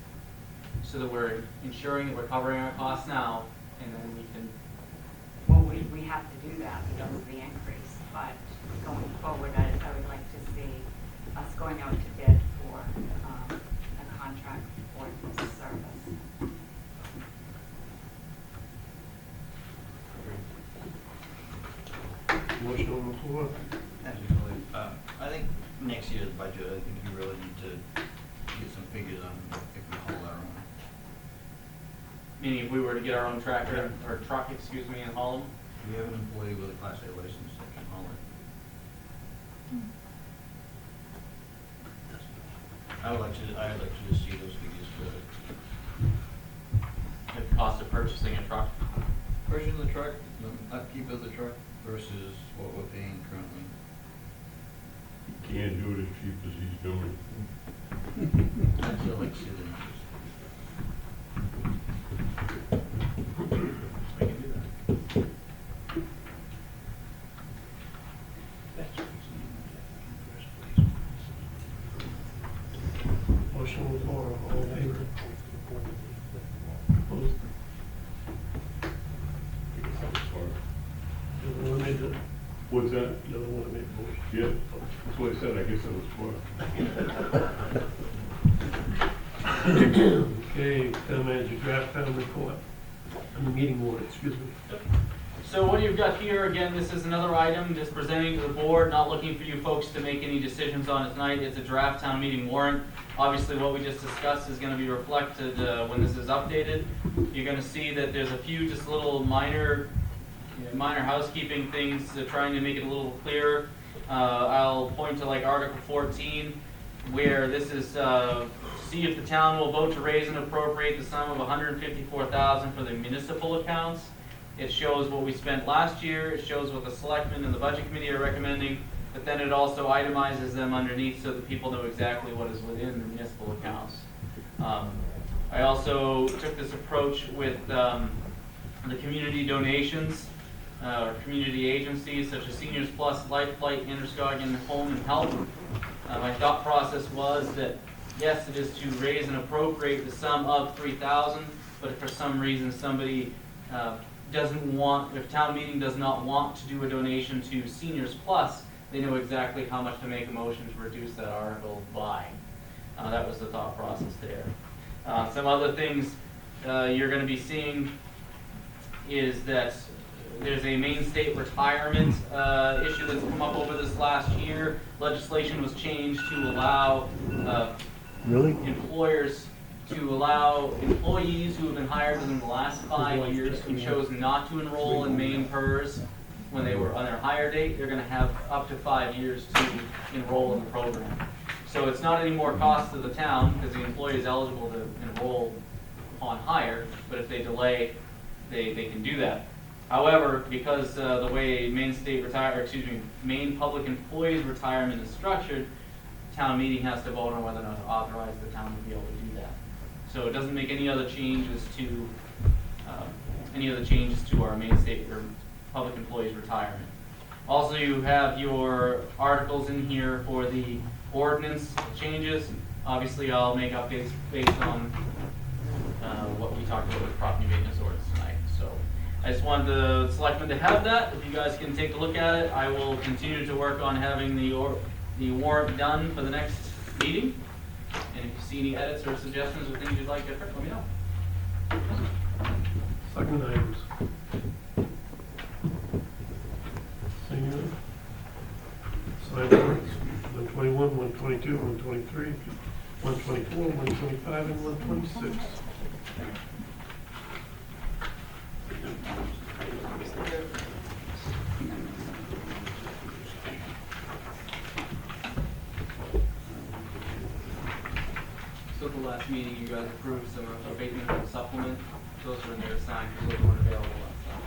so that we're ensuring that we're covering our costs now, and then we can. Well, we have to do that because of the increase, but going forward, I would like to see us going out to bid for a contract for this service. Motion on the floor. As you believe. next year's budget, I think you really need to get some figures on if we haul our own. Meaning if we were to get our own tractor, or truck, excuse me, and haul them? We have an employee with a Class A license that can haul it. I'd like to just see those figures for The cost of purchasing a truck? purchasing the truck, the upkeep of the truck versus what we're paying currently. He can't do it as cheap as he's doing. I'd still like to see the numbers. I can do that. Motion on the floor, all in favor? Opposed? You don't want to make the, What's that? you don't want to make the motion. Yeah, that's what I said, I guess that was for. Okay, town manager, draft town report, on the meeting warrant, excuse me. So what you've got here, again, this is another item just presenting to the board, not looking for you folks to make any decisions on it tonight. It's a draft town meeting warrant. Obviously, what we just discussed is gonna be reflected when this is updated. You're gonna see that there's a few just little minor housekeeping things, trying to make it a little clearer. I'll point to like Article 14, where this is, see if the town will vote to raise and appropriate the sum of $154,000 for the municipal accounts. It shows what we spent last year, it shows what the selectmen and the budget committee are recommending, but then it also itemizes them underneath so that people know exactly what is within the municipal accounts. I also took this approach with the community donations, or community agencies such as Seniors Plus, Life Flight, Androscoggin Home and Health. My thought process was that, yes, it is to raise and appropriate the sum of $3,000, but if for some reason somebody if town meeting does not want to do a donation to Seniors Plus, they know exactly how much to make a motion to reduce that article by. That was the thought process there. Some other things you're going to be seeing is that there's a Maine state retirement issue that's come up over this last year. Legislation was changed to allow employers to allow employees who have been hired within the last 5 years who chose not to enroll in Maine PERS when they were on their hire date, they're going to have up to 5 years to enroll in the program. So it's not any more cost to the town because the employee is eligible to enroll upon hire, but if they delay, they can do that. However, because the way Maine Public Employees Retirement is structured, town meeting has to vote on whether or not to authorize the town to be able to do that. So it doesn't make any other changes to our Maine State or Public Employees Retirement. Also, you have your articles in here for the ordinance changes. Obviously, I'll make updates based on what we talked about with property maintenance ordinance tonight. So I just wanted the selectmen to have that. If you guys can take a look at it, I will continue to work on having the warrant done for the next meeting. And if you see any edits or suggestions or things you'd like different, let me know. Second items. Singular. Sidewalks, 121, 122, 123, 124, 125, and 126. So at the last meeting, you guys approved some abatement of the supplement. Those were in there signed, because those weren't available last time.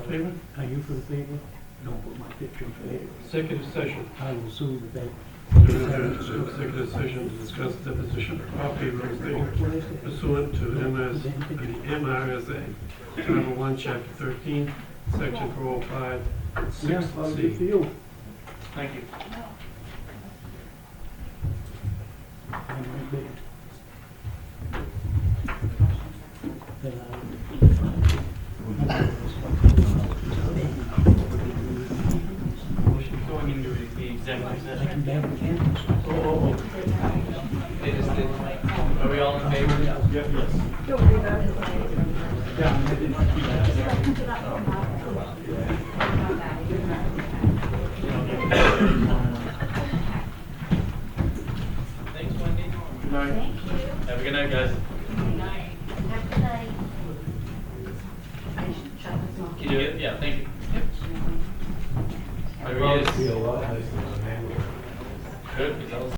favor? Are you for the paper? Don't put my picture in the paper. Executive session. I will sue the paper. Executive session to discuss deposition of property real estate pursuant to MRSA, Title 1, Chapter 13, Section 405, Yeah, well, good for 6C. you. Thank you. I'm right there. Going into the executive session. Oh. Are we all in favor? Thanks, Wendy. Good night. Have a good night, guys. Can you get, yeah, thank you. There he is. Good, because that was